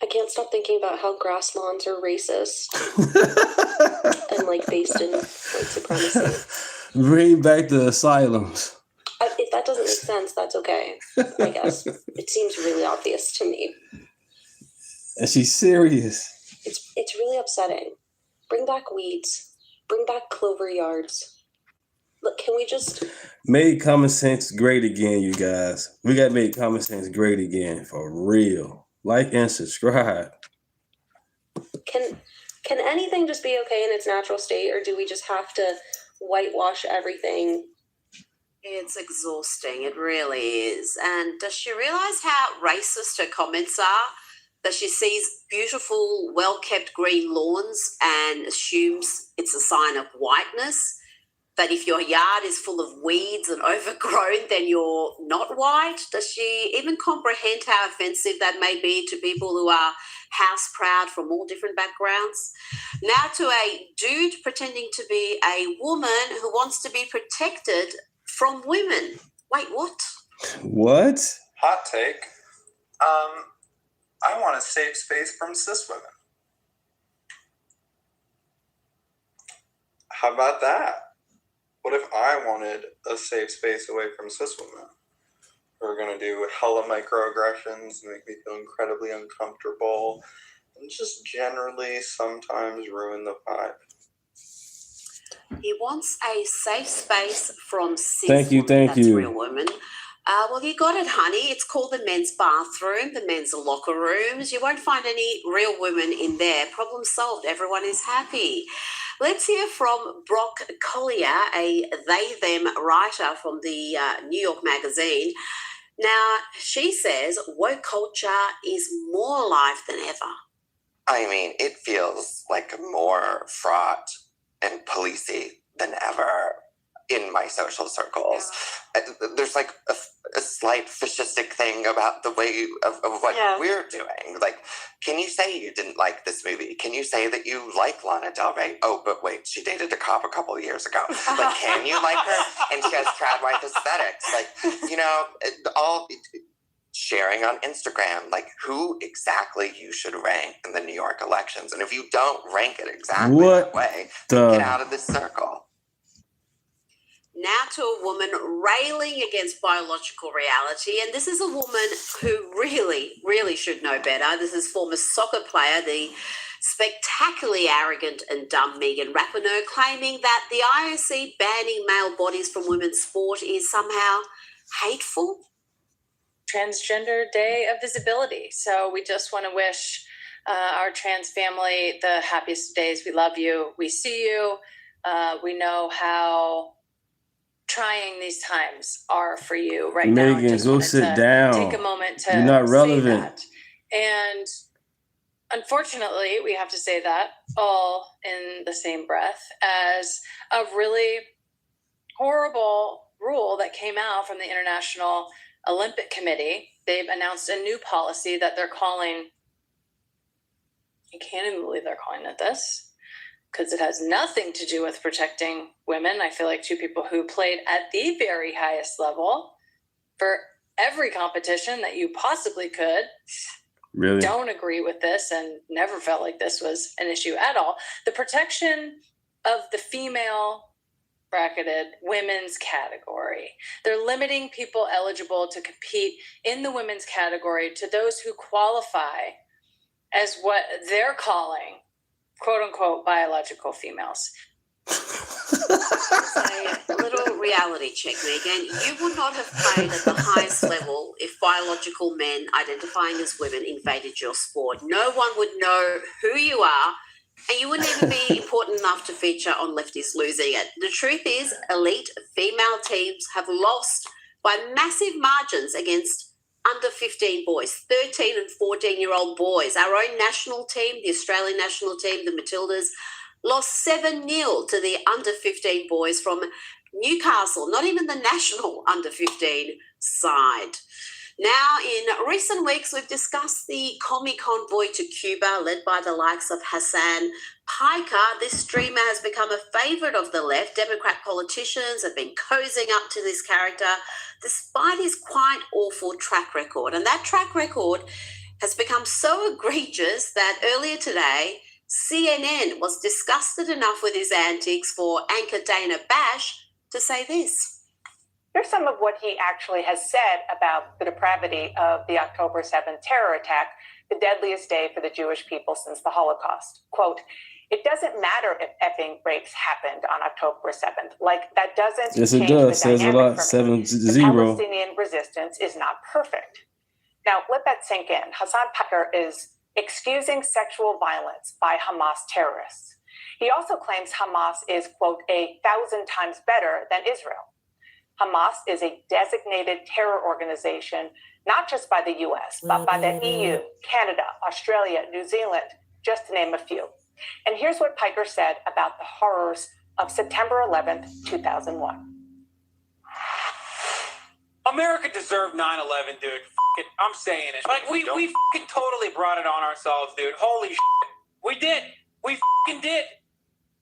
Q: I can't stop thinking about how grass lawns are racist and based in white supremacy.
A: Bring back the asylums.
Q: If that doesn't make sense, that's okay, I guess. It seems really obvious to me.
A: And she's serious.
Q: It's really upsetting. Bring back weeds. Bring back clover yards. Look, can we just...
A: Make common sense great again, you guys. We got to make common sense great again, for real. Like and subscribe.
Q: Can anything just be okay in its natural state, or do we just have to whitewash everything?
N: It's exhausting, it really is. And does she realise how racist her comments are? That she sees beautiful, well-kept green lawns and assumes it's a sign of whiteness? That if your yard is full of weeds and overgrown, then you're not white? Does she even comprehend how offensive that may be to people who are house-proud from all different backgrounds? Now to a dude pretending to be a woman who wants to be protected from women. Wait, what?
A: What?
R: Hot take. I want a safe space from cis women. How about that? What if I wanted a safe space away from cis women? Who are going to do hella microaggressions and make me feel incredibly uncomfortable and just generally sometimes ruin the vibe.
N: He wants a safe space from cis
A: Thank you.
N: real women. Well, you got it, honey. It's called the men's bathroom, the men's locker rooms. You won't find any real women in there. Problem solved. Everyone is happy. Let's hear from Brock Collier, a they-them writer from the New York Magazine. Now, she says woke culture is more alive than ever.
S: I mean, it feels like more fraught and policey than ever in my social circles. There's like a slight fascistic thing about the way of what we're doing. Like, can you say you didn't like this movie? Can you say that you like Lana Del Rey? Oh, but wait, she dated a cop a couple of years ago. Like, can you like her? And she has trad wife aesthetics. Like, you know, all sharing on Instagram, like who exactly you should rank in the New York elections. And if you don't rank it exactly that way, then get out of this circle.
N: Now to a woman railing against biological reality. And this is a woman who really, really should know better. This is former soccer player, the spectacularly arrogant and dumb Megan Rapinoe, claiming that the IOC banning male bodies from women's sport is somehow hateful.
T: Transgender Day of Visibility. So we just want to wish our trans family the happiest days. We love you. We see you. We know how trying these times are for you right now.
A: Megan, go sit down.
T: Take a moment to
A: You're not relevant.
T: say that. And unfortunately, we have to say that all in the same breath as a really horrible rule that came out from the International Olympic Committee. They've announced a new policy that they're calling, I can't even believe they're calling it this, because it has nothing to do with protecting women. I feel like two people who played at the very highest level for every competition that you possibly could
A: Really?
T: don't agree with this and never felt like this was an issue at all. The protection of the female bracketed women's category. They're limiting people eligible to compete in the women's category to those who qualify as what they're calling, quote unquote, biological females.
N: A little reality check, Megan. You would not have played at the highest level if biological men identifying as women invaded your sport. No one would know who you are, and you wouldn't even be important enough to feature on Lefties Losing It. The truth is, elite female teams have lost by massive margins against under 15 boys, 13 and 14-year-old boys. Our own national team, the Australian national team, the Matildas, lost 7-0 to the under 15 boys from Newcastle, not even the national under 15 side. Now, in recent weeks, we've discussed the commie convoy to Cuba led by the likes of Hasan Piker. This streamer has become a favourite of the left. Democrat politicians have been cozying up to this character despite his quite awful track record. And that track record has become so egregious that earlier today, CNN was disgusted enough with his antics for anchor Dana Bash to say this.
E: Here's some of what he actually has said about the depravity of the October 7th terror attack, the deadliest day for the Jewish people since the Holocaust. Quote, "It doesn't matter if effing rapes happened on October 7th. Like, that doesn't
A: Yes, it
E: change
A: does.
E: the
A: Says a lot.
E: dynamic for me.
A: 7-0.
E: The Palestinian resistance is not perfect." Now, let that sink in. Hasan Piker is excusing sexual violence by Hamas terrorists. He also claims Hamas is, quote, 1,000 times better than Israel. Hamas is a designated terror organization, not just by the US, but by the EU, Canada, Australia, New Zealand, just to name a few. And here's what Piker said about the horrors of September 11th, 2001.
P: America deserved 9/11, dude. F it. I'm saying it. Like, we fucking totally brought it on ourselves, dude. Holy shit. We did. We fucking did.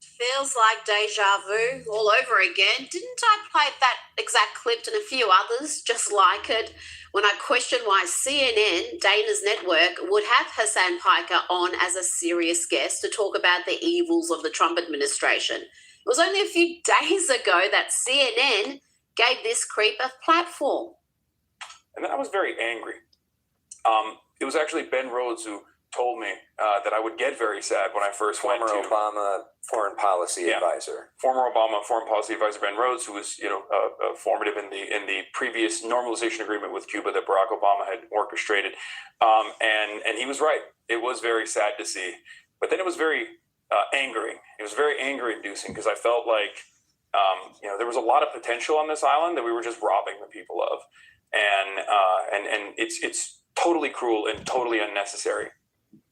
N: Feels like deja vu all over again. Didn't I play that exact clip and a few others just like it when I questioned why CNN, Dana's network, would have Hasan Piker on as a serious guest to talk about the evils of the Trump administration? It was only a few days ago that CNN gave this creep a platform.
U: And then I was very angry. It was actually Ben Rhodes who told me that I would get very sad when I first went to
M: Obama foreign policy advisor.
U: Former Obama foreign policy advisor Ben Rhodes, who was formative in the previous normalization agreement with Cuba that Barack Obama had orchestrated, and he was right. It was very sad to see, but then it was very angering. It was very anger-inducing because I felt like there was a lot of potential on this island that we were just robbing the people of, and it's totally cruel and totally unnecessary.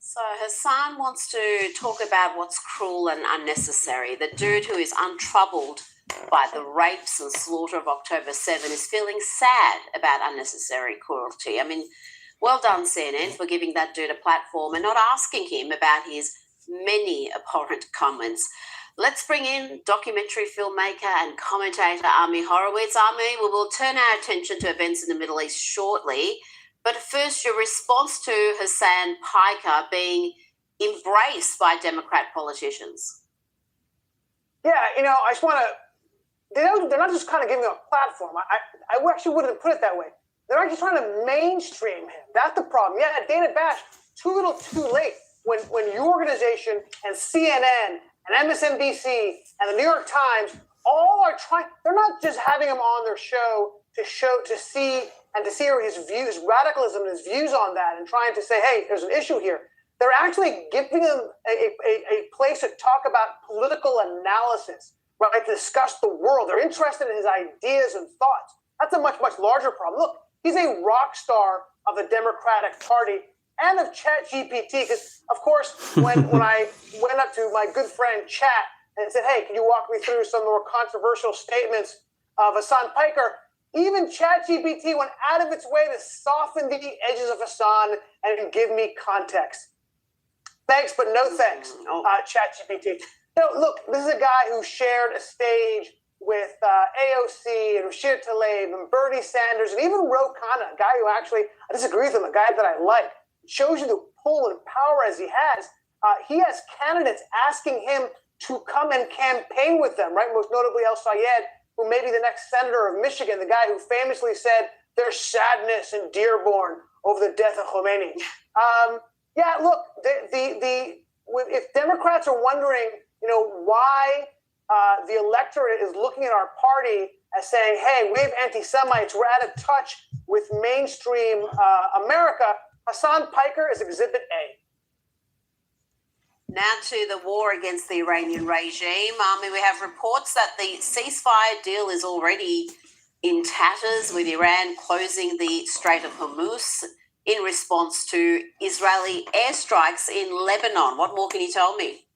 N: So Hasan wants to talk about what's cruel and unnecessary. The dude who is untroubled by the rapes and slaughter of October 7 is feeling sad about unnecessary cruelty. I mean, well done, CNN, for giving that dude a platform and not asking him about his many abhorrent comments. Let's bring in documentary filmmaker and commentator Ami Horowitz. Ami, we will turn our attention to events in the Middle East shortly. But first, your response to Hasan Piker being embraced by Democrat politicians.
V: Yeah, I just want to
D: they're not just kind of giving him a platform. I actually wouldn't put it that way. They're actually trying to mainstream him. That's the problem. Yeah, Dana Bash, too little, too late. When your organization and CNN and MSNBC and the New York Times all are trying, they're not just having him on their show to see his views, radicalism and his views on that, and trying to say, hey, there's an issue here. They're actually giving him a place to talk about political analysis, right? To discuss the world. They're interested in his ideas and thoughts. That's a much, much larger problem. Look, he's a rock star of the Democratic Party and of ChatGPT, because, of course, when I went up to my good friend Chat and said, hey, can you walk me through some more controversial statements of Hasan Piker, even ChatGPT went out of its way to soften the edges of Hasan and give me context. Thanks, but no thanks, ChatGPT. Look, this is a guy who shared a stage with AOC and Rashid Tlaib and Bernie Sanders and even Ro Khanna, a guy who actually, I disagree with him, a guy that I like. Shows you the pull and power as he has. He has candidates asking him to come and campaign with them, right? Most notably El Sayed, who may be the next senator of Michigan, the guy who famously said there's sadness in Dearborn over the death of Khomeini. Yeah, look, if Democrats are wondering, why the electorate is looking at our party as saying, hey, we have anti-Semites, we're out of touch with mainstream America, Hasan Piker is Exhibit A.
N: Now to the war against the Iranian regime. We have reports that the ceasefire deal is already in tatters, with Iran closing the Strait of Hormuz in response to Israeli airstrikes in Lebanon. What more can you tell me?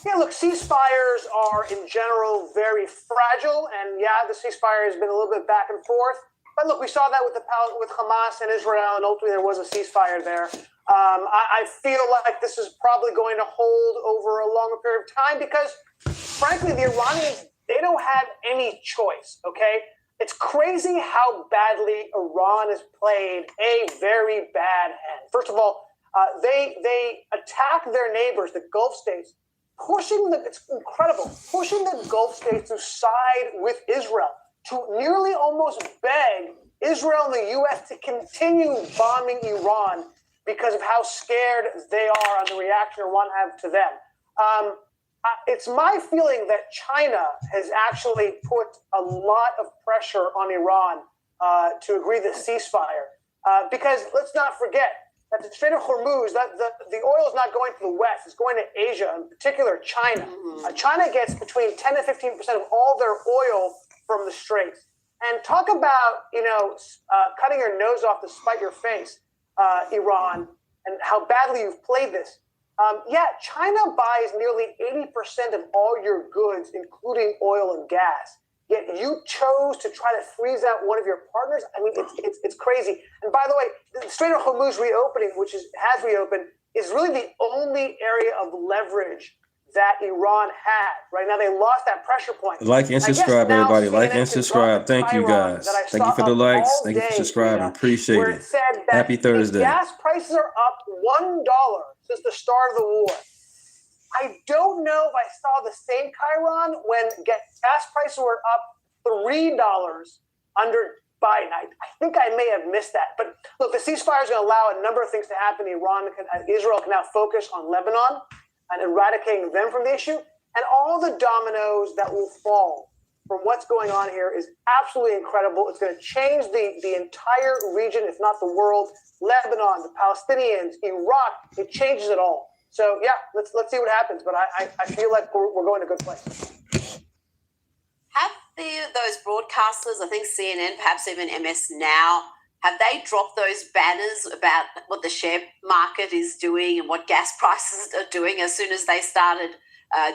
D: Yeah, look, ceasefires are in general very fragile, and yeah, the ceasefire has been a little bit back and forth. But look, we saw that with Hamas and Israel, and ultimately there was a ceasefire there. I feel like this is probably going to hold over a longer period of time because, frankly, the Iranians, they don't have any choice, okay? It's crazy how badly Iran has played a very bad hand. First of all, they attack their neighbors, the Gulf states, it's incredible, pushing the Gulf states to side with Israel, to nearly almost beg Israel and the U.S. to continue bombing Iran because of how scared they are on the reaction Iran have to them. It's my feeling that China has actually put a lot of pressure on Iran to agree to ceasefire. Because let's not forget that the Strait of Hormuz, the oil is not going to the West, it's going to Asia, in particular China. China gets between 10 and 15% of all their oil from the Straits. And talk about, cutting your nose off to spite your face, Iran, and how badly you've played this. China buys nearly 80% of all your goods, including oil and gas. Yet you chose to try to freeze out one of your partners. I mean, it's crazy. And by the way, the Strait of Hormuz reopening, has reopened, is really the only area of leverage that Iran had. Right now, they lost that pressure point.
A: Like and subscribe, everybody. Like and subscribe. Thank you, guys. Thank you for the likes. Thank you for subscribing. Appreciate it. Happy Thursday.
D: Gas prices are up $1 since the start of the war. I don't know if I saw the same Chiron when gas prices were up $3 under Biden. I think I may have missed that. But look, the ceasefire is going to allow a number of things to happen. Israel can now focus on Lebanon and eradicating them from the issue. And all the dominoes that will fall from what's going on here is absolutely incredible. It's going to change the entire region, if not the world. Lebanon, the Palestinians, Iraq, it changes it all. So, yeah, let's see what happens. But I feel like we're going to a good place.
N: Have those broadcasters, I think CNN, perhaps even MS Now, have they dropped those banners about what the share market is doing and what gas prices are doing as soon as they started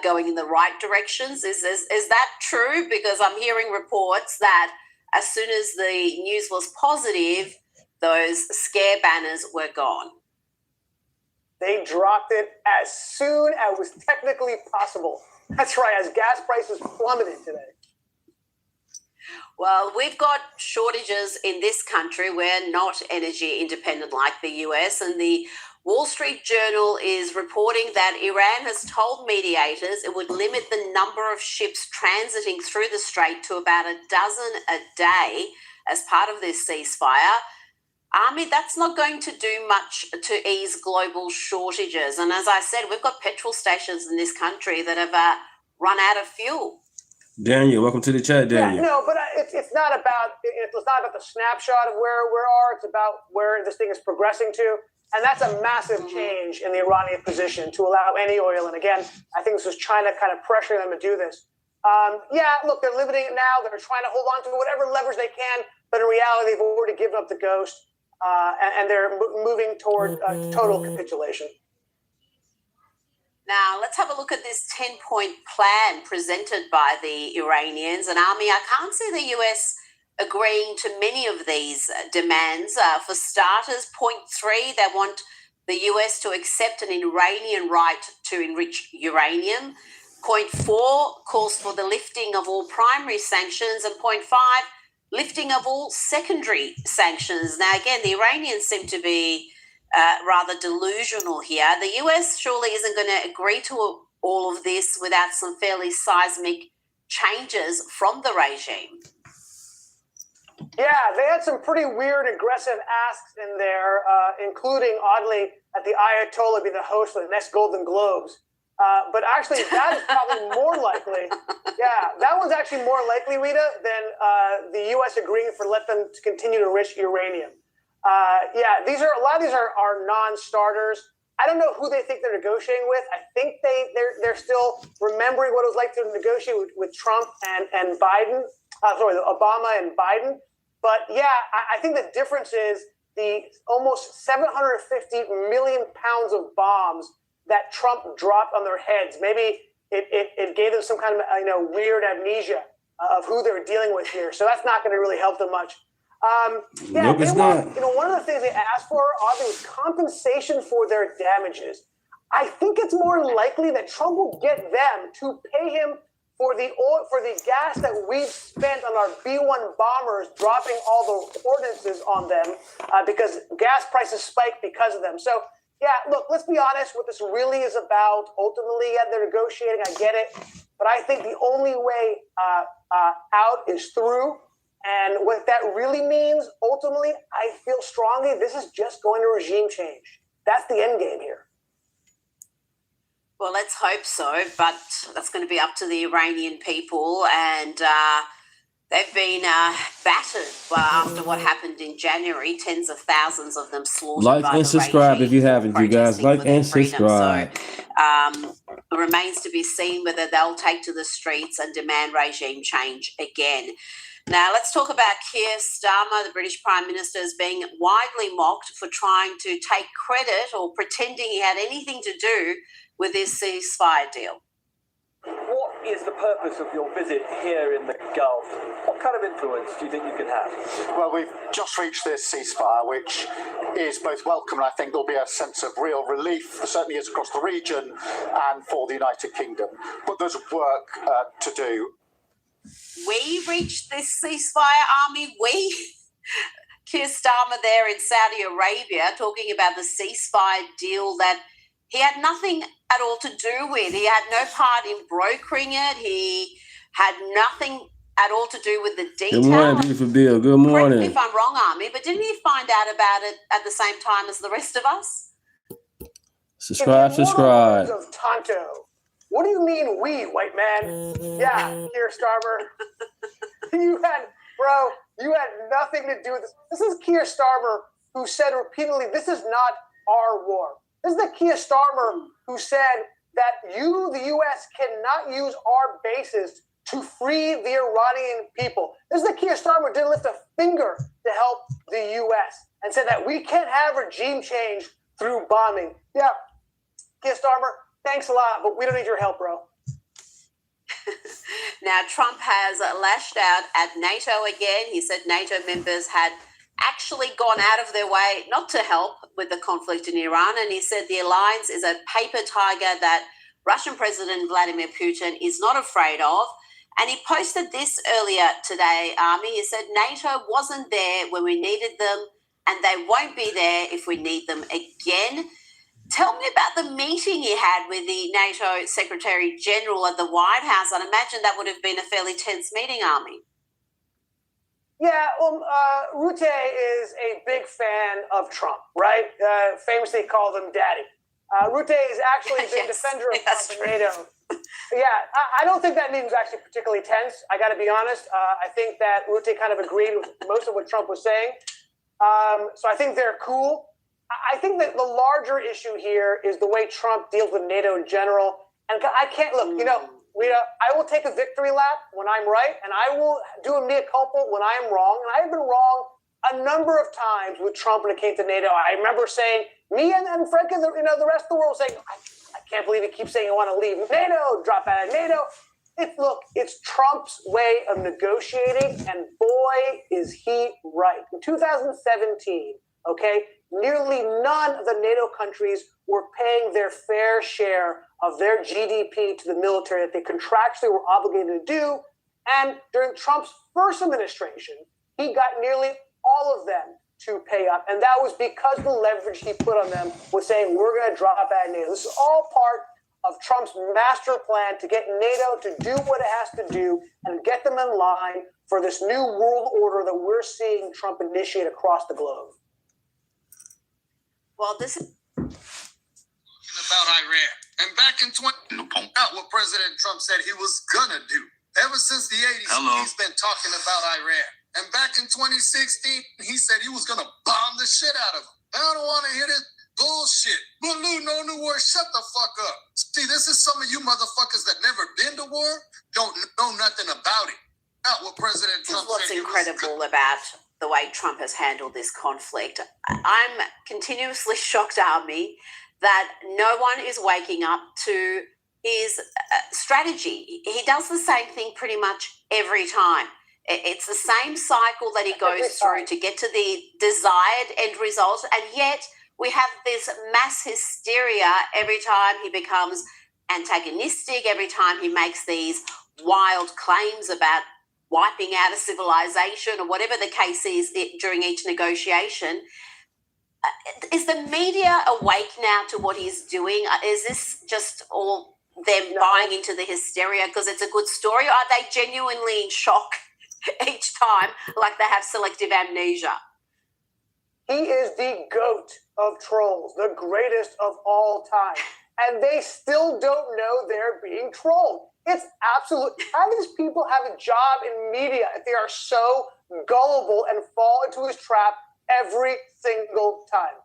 N: going in the right directions? Is that true? Because I'm hearing reports that as soon as the news was positive, those scare banners were gone.
D: They dropped it as soon as was technically possible. That's right, as gas prices plummeted today.
N: Well, we've got shortages in this country. We're not energy independent like the US, and the Wall Street Journal is reporting that Iran has told mediators it would limit the number of ships transiting through the strait to about a dozen a day as part of this ceasefire. Army, that's not going to do much to ease global shortages. And as I said, we've got petrol stations in this country that have run out of fuel.
A: Daniel, welcome to the chat, Daniel.
D: Yeah, no, but it's not about the snapshot of where we are. It's about where this thing is progressing to. And that's a massive change in the Iranian position to allow any oil. And again, I think this was China kind of pressuring them to do this. Yeah, look, they're limiting it now. They're trying to hold on to whatever leverage they can. But in reality, they've already given up the ghost. And they're moving toward total capitulation.
N: Now, let's have a look at this 10-point plan presented by the Iranians. And Army, I can't see the US agreeing to many of these demands. For starters, point 3, they want the US to accept an Iranian right to enrich uranium. Point 4 calls for the lifting of all primary sanctions. And point 5, lifting of all secondary sanctions. Now, again, the Iranians seem to be rather delusional here. The US surely isn't going to agree to all of this without some fairly seismic changes from the regime.
D: Yeah, they had some pretty weird, aggressive asks in there, including, oddly, that the Ayatollah be the host of the next Golden Globes. But actually, that is probably more likely. Yeah, that one's actually more likely, Rita, than the U.S. agreeing for let them to continue to enrich uranium. Yeah, a lot of these are non-starters. I don't know who they think they're negotiating with. I think they're still remembering what it was like to negotiate with Trump and Biden. Obama and Biden. But yeah, I think the difference is the almost 750 million pounds of bombs that Trump dropped on their heads. Maybe it gave them some kind of weird amnesia of who they're dealing with here. So that's not going to really help them much.
A: Nope, it's not.
D: One of the things they asked for, obviously, was compensation for their damages. I think it's more likely that Trump will get them to pay him for the oil, for the gas that we've spent on our B-1 bombers, dropping all the ordinances on them because gas prices spiked because of them. So, yeah, look, let's be honest. What this really is about, ultimately, they're negotiating. I get it. But I think the only way out is through. And what that really means, ultimately, I feel strongly, this is just going to regime change. That's the end game here.
N: Well, let's hope so, but that's going to be up to the Iranian people. And they've been battered after what happened in January. Tens of thousands of them slaughtered by the
A: Like and subscribe
N: regime
A: if you haven't, you guys. Like and subscribe.
N: So it remains to be seen whether they'll take to the streets and demand regime change again. Now, let's talk about Keir Starmer, the British Prime Minister, is being widely mocked for trying to take credit or pretending he had anything to do with this ceasefire deal.
I: What is the purpose of your visit here in the Gulf? What kind of influence do you think you can have?
V: Well, we've just reached this ceasefire, which is both welcome and I think there'll be a sense of real relief, certainly is across the region and for the United Kingdom. But there's work to do.
N: We reached this ceasefire, Army. Keir Starmer there in Saudi Arabia talking about the ceasefire deal that he had nothing at all to do with. He had no part in brokering it. He had nothing at all to do with the detail.
A: Good morning, beautiful Bill. Good morning.
N: Correct me if I'm wrong, Army, but didn't he find out about it at the same time as the rest of us?
A: Subscribe.
D: Of Tonto. What do you mean we, white man? Yeah, Keir Starmer. You had nothing to do with this. This is Keir Starmer who said repeatedly, this is not our war. This is the Keir Starmer who said that you, the U.S., cannot use our bases to free the Iranian people. This is the Keir Starmer who didn't lift a finger to help the U.S. and said that we can't have regime change through bombing. Yeah, Keir Starmer, thanks a lot, but we don't need your help, bro.
N: Now, Trump has lashed out at NATO again. He said NATO members had actually gone out of their way not to help with the conflict in Iran. And he said the alliance is a paper tiger that Russian President Vladimir Putin is not afraid of. And he posted this earlier today, Army. He said NATO wasn't there when we needed them, and they won't be there if we need them again. Tell me about the meeting you had with the NATO Secretary General at the White House. I'd imagine that would have been a fairly tense meeting, Army.
D: Yeah, well, Rutte is a big fan of Trump, right? Famously called him daddy. Rutte has actually been defender of Trump in NATO. Yeah, I don't think that meeting was actually particularly tense. I got to be honest. I think that Rutte kind of agreed with most of what Trump was saying. So I think they're cool. I think that the larger issue here is the way Trump deals with NATO in general. And I can't look, Rita, I will take a victory lap when I'm right, and I will do a mea culpa when I am wrong. And I have been wrong a number of times with Trump when it came to NATO. I remember saying, me and frankly, the rest of the world saying, I can't believe he keeps saying you want to leave NATO, drop out of NATO. It's Trump's way of negotiating, and boy, is he right. In 2017, nearly none of the NATO countries were paying their fair share of their GDP to the military that they contractually were obligated to do. And during Trump's first administration, he got nearly all of them to pay up. And that was because the leverage he put on them was saying, we're going to drop out of NATO. This is all part of Trump's master plan to get NATO to do what it has to do and get them in line for this new world order that we're seeing Trump initiate across the globe.
N: Well, this is
C: about Iran. And back in 20, out what President Trump said he was gonna do. Ever since the 80s, he's been talking about Iran. And back in 2016, he said he was gonna bomb the shit out of them. I don't want to hear this bullshit. Baloo, no new word. Shut the fuck up. See, this is some of you motherfuckers that never been to war, don't know nothing about it. Out what President Trump
N: what's
C: said.
N: Incredible about the way Trump has handled this conflict. I'm continuously shocked, Army, that no one is waking up to his strategy. He does the same thing pretty much every time. It's the same cycle that he goes through to get to the desired end result, and yet we have this mass hysteria every time he becomes antagonistic, every time he makes these wild claims about wiping out a civilization or whatever the case is during each negotiation. Is the media awake now to what he's doing? Is this just all them buying into the hysteria because it's a good story? Or are they genuinely in shock each time, like they have selective amnesia?
D: He is the GOAT of trolls, the greatest of all time. And they still don't know they're being trolled. It's absolute. How do these people have a job in media if they are so gullible and fall into his trap every single time?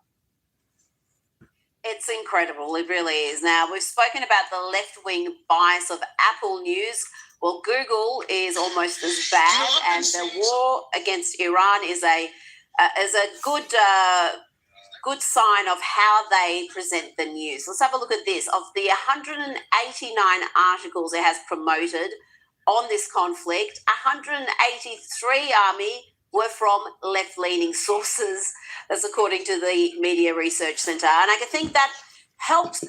N: It's incredible. It really is. Now, we've spoken about the left-wing bias of Apple News. Well, Google is almost as bad, and the war against Iran is a good sign of how they present the news. Let's have a look at this. Of the 189 articles it has promoted on this conflict, 183, Army, were from left-leaning sources. That's according to the Media Research Centre. And I think that helps.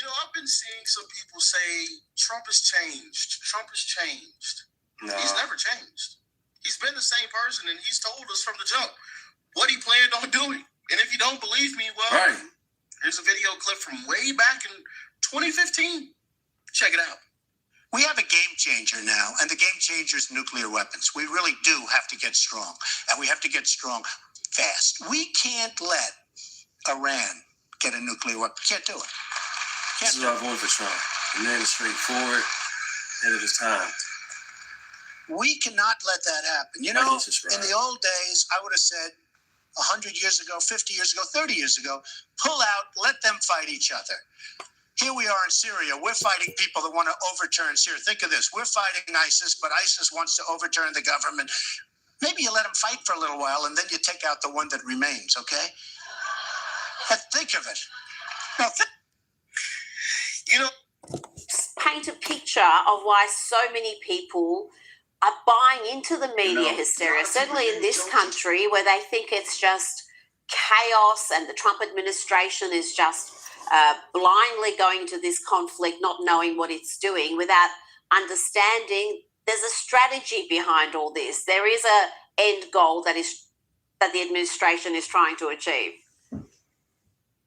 C: I've been seeing some people say Trump has changed. Trump has changed. No. He's never changed. He's been the same person, and he's told us from the jump what he planned on doing. And if you don't believe me, well, here's a video clip from way back in 2015. Check it out.
J: We have a game changer now, and the game changer is nuclear weapons. We really do have to get strong, and we have to get strong fast. We can't let Iran get a nuclear weapon. Can't do it.
A: This is why I voted for Trump. The man is straightforward, and it is time.
J: We cannot let that happen. In the old days, I would have said 100 years ago, 50 years ago, 30 years ago, pull out, let them fight each other. Here we are in Syria. We're fighting people that want to overturn Syria. Think of this. We're fighting ISIS, but ISIS wants to overturn the government. Maybe you let them fight for a little while, and then you take out the one that remains, okay? But think of it. Now,
N: paint a picture of why so many people are buying into the media hysteria, certainly in this country where they think it's just chaos and the Trump administration is just blindly going into this conflict, not knowing what it's doing, without understanding there's a strategy behind all this. There is a end goal that the administration is trying to achieve.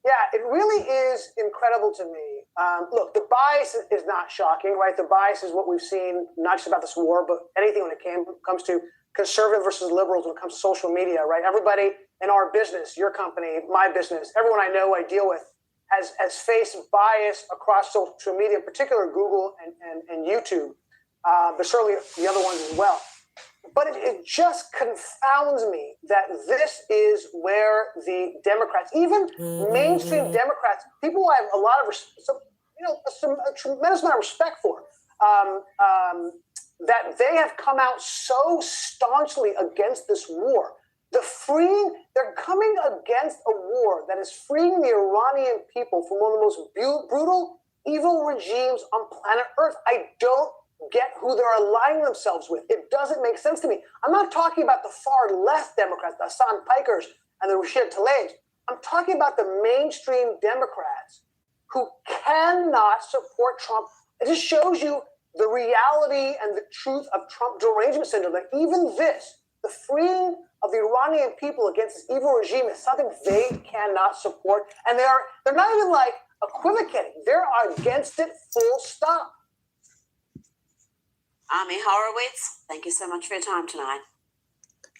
D: Yeah, it really is incredible to me. Look, the bias is not shocking, right? The bias is what we've seen, not just about this war, but anything when it comes to conservative versus liberals, when it comes to social media, right? Everybody in our business, your company, my business, everyone I know, I deal with, has faced bias across social media, in particular Google and YouTube, but certainly the other ones as well. But it just confounds me that this is where the Democrats, even mainstream Democrats, people I have a lot of, a tremendous amount of respect for, that they have come out so staunchly against this war. They're coming against a war that is freeing the Iranian people from one of the most brutal, evil regimes on planet Earth. I don't get who they're aligning themselves with. It doesn't make sense to me. I'm not talking about the far left Democrats, the Hasan Pikers and the Rashid Tlaibs. I'm talking about the mainstream Democrats who cannot support Trump. It just shows you the reality and the truth of Trump derangement syndrome. That even this, the freeing of the Iranian people against this evil regime, is something they cannot support. And they're not even like equivocating. They're against it full stop.
N: Ami Horowitz, thank you so much for your time tonight.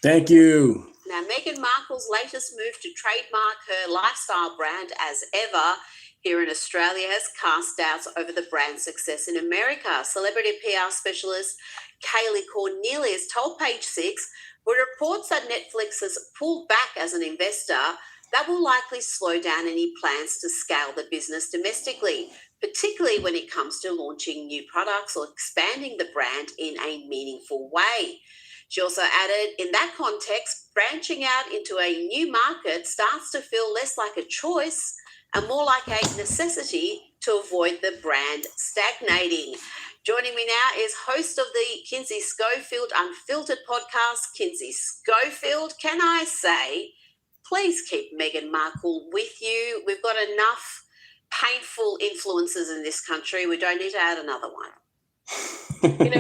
A: Thank you.
N: Now, Meghan Markle's latest move to trademark her lifestyle brand as ever here in Australia has cast doubts over the brand's success in America. Celebrity PR specialist Kaylee Cornelius told Page 6, with reports that Netflix has pulled back as an investor, that will likely slow down any plans to scale the business domestically, particularly when it comes to launching new products or expanding the brand in a meaningful way. She also added, in that context, branching out into a new market starts to feel less like a choice and more like a necessity to avoid the brand stagnating. Joining me now is host of the Kinsey Schofield Unfiltered podcast, Kinsey Schofield. Can I say, please keep Meghan Markle with you. We've got enough painful influences in this country. We don't need to add another one.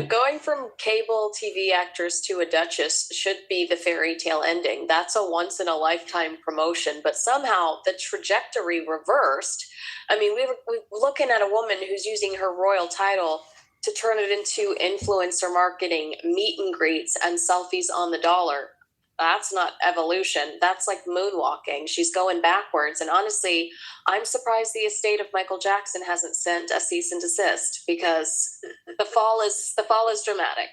T: Going from cable TV actress to a duchess should be the fairy tale ending. That's a once in a lifetime promotion, but somehow the trajectory reversed. I mean, we're looking at a woman who's using her royal title to turn it into influencer marketing, meet and greets, and selfies on the dollar. That's not evolution. That's like moonwalking. She's going backwards. And honestly, I'm surprised the estate of Michael Jackson hasn't sent a cease and desist, because the fall is dramatic.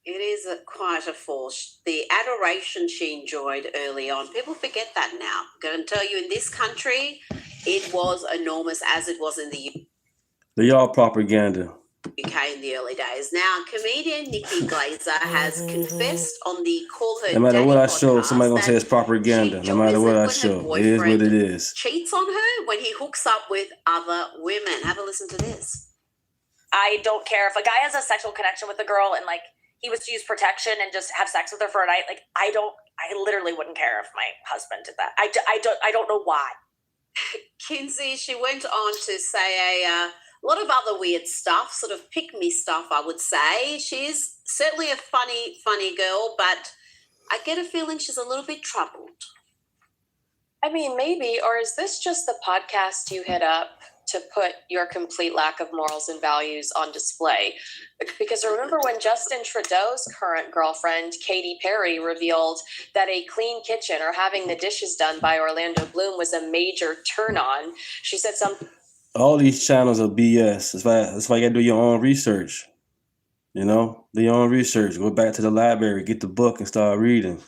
N: It is quite a fall. The adoration she enjoyed early on, people forget that now. I'm going to tell you, in this country, it was enormous, as it was in the
A: They're all propaganda.
N: UK in the early days. Now, comedian Nikki Glaser has confessed on the Call Her
A: No matter
N: Daddy
A: what I show,
N: podcast
A: somebody gonna say it's propaganda. No matter what I show, it is what it is.
N: cheats on her when he hooks up with other women. Have a listen to this.
B: I don't care if a guy has a sexual connection with a girl and like he was to use protection and just have sex with her for a night. Like I literally wouldn't care if my husband did that. I don't know why.
N: Kinsey, she went on to say a lot of other weird stuff, sort of pick-me stuff, I would say. She's certainly a funny girl, but I get a feeling she's a little bit troubled.
T: I mean, maybe, or is this just the podcast you hit up to put your complete lack of morals and values on display? Because remember when Justin Trudeau's current girlfriend, Katy Perry, revealed that a clean kitchen or having the dishes done by Orlando Bloom was a major turn-on? She said something. All
A: these channels are BS. That's why you gotta do your own research. Do your own research. Go back to the library, get the book, and start reading.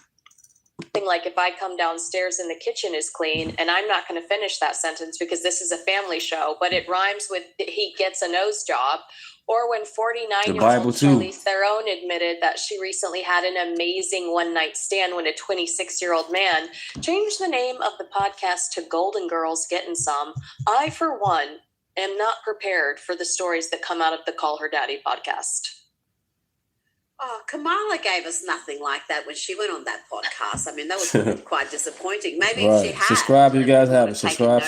T: Like, if I come downstairs and the kitchen is clean, and I'm not going to finish that sentence because this is a family show, but it rhymes with he gets a nose job. Or when 49-year-old Charlize Theron admitted that she recently had an amazing one-night stand when a 26-year-old man changed the name of the podcast to Golden Girls Getting Some. I, for one, am not prepared for the stories that come out of the Call Her Daddy podcast.
N: Oh, Kamala gave us nothing like that when she went on that podcast. I mean, that was quite disappointing. Maybe if she had.
A: Subscribe, you guys have it. Subscribe.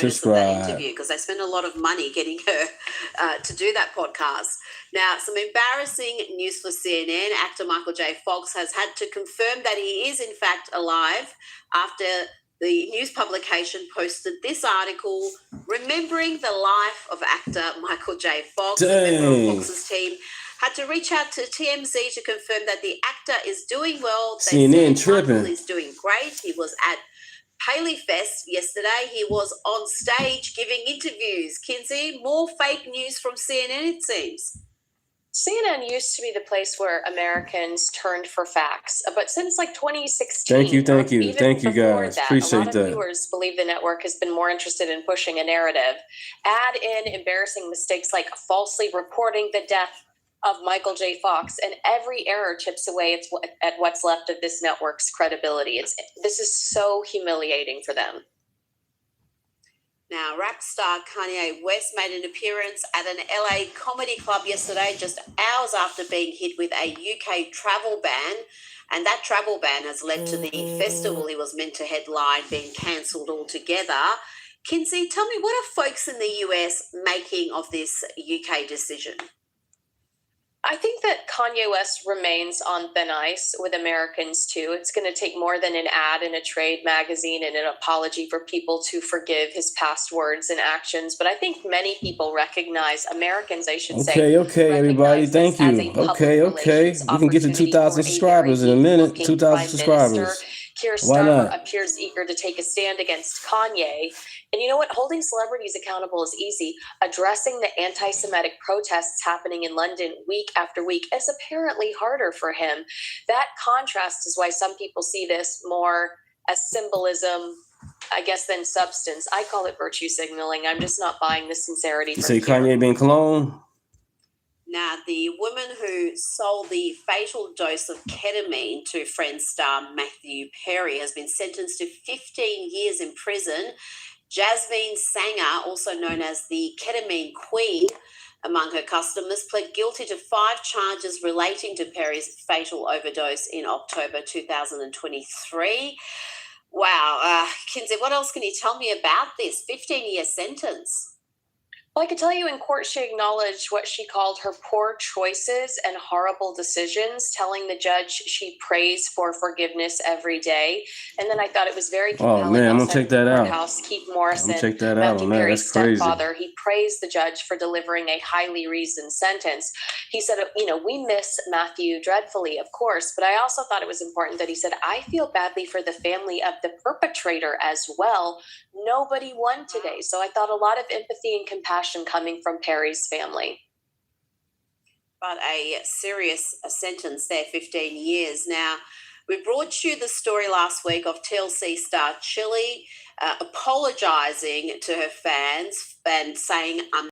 N: Because they spent a lot of money getting her to do that podcast. Now, some embarrassing news for CNN. Actor Michael J. Fox has had to confirm that he is in fact alive after the news publication posted this article, remembering the life of actor Michael J. Fox. A member of Fox's team had to reach out to TMZ to confirm that the actor is doing well. They
A: CNN
N: said
A: tripping.
N: Michael is doing great. He was at Paley Fest yesterday. He was on stage giving interviews. Kinsey, more fake news from CNN, it seems.
T: CNN used to be the place where Americans turned for facts, but since like 2016,
A: Thank you,
T: before
A: guys.
T: that,
A: Appreciate
T: a lot of
A: that.
T: viewers believe the network has been more interested in pushing a narrative. Add in embarrassing mistakes like falsely reporting the death of Michael J. Fox, and every error chips away at what's left of this network's credibility. This is so humiliating for them.
N: Now, rap star Kanye West made an appearance at an LA comedy club yesterday, just hours after being hit with a UK travel ban. And that travel ban has led to the festival he was meant to headline being cancelled altogether. Kinsey, tell me, what are folks in the US making of this UK decision?
T: I think that Kanye West remains on thin ice with Americans, too. It's going to take more than an ad in a trade magazine and an apology for people to forgive his past words and actions. But I think many people recognize, Americans, I should say.
A: Okay, everybody. Thank you. Okay. We can get to 2,000 subscribers in a minute. 2,000 subscribers.
T: Keir
A: Why
T: Starmer
A: not?
T: appears eager to take a stand against Kanye. And you know what? Holding celebrities accountable is easy. Addressing the anti-Semitic protests happening in London week after week is apparently harder for him. That contrast is why some people see this more as symbolism, I guess, than substance. I call it virtue signaling. I'm just not buying the sincerity.
A: You say Kanye being cloned?
N: Now, the woman who sold the fatal dose of ketamine to Friends star Matthew Perry has been sentenced to 15 years in prison. Jasmine Sanger, also known as the Ketamine Queen among her customers, pled guilty to 5 charges relating to Perry's fatal overdose in October 2023. Wow. Kinsey, what else can you tell me about this 15-year sentence?
T: Well, I could tell you in court she acknowledged what she called her poor choices and horrible decisions, telling the judge she prays for forgiveness every day. And then I thought it was very compelling.
A: Oh, man, I'm going to check that out.
T: Courthouse, Keith Morrison,
A: I'm check that out
T: Matthew
A: on that.
T: Perry's
A: That's crazy.
T: stepfather. He praised the judge for delivering a highly reasoned sentence. He said, we miss Matthew dreadfully, of course, but I also thought it was important that he said, I feel badly for the family of the perpetrator as well. Nobody won today. So I thought a lot of empathy and compassion coming from Perry's family.
N: But a serious sentence there, 15 years. Now, we brought you the story last week of TLC star Chili apologising to her fans and saying,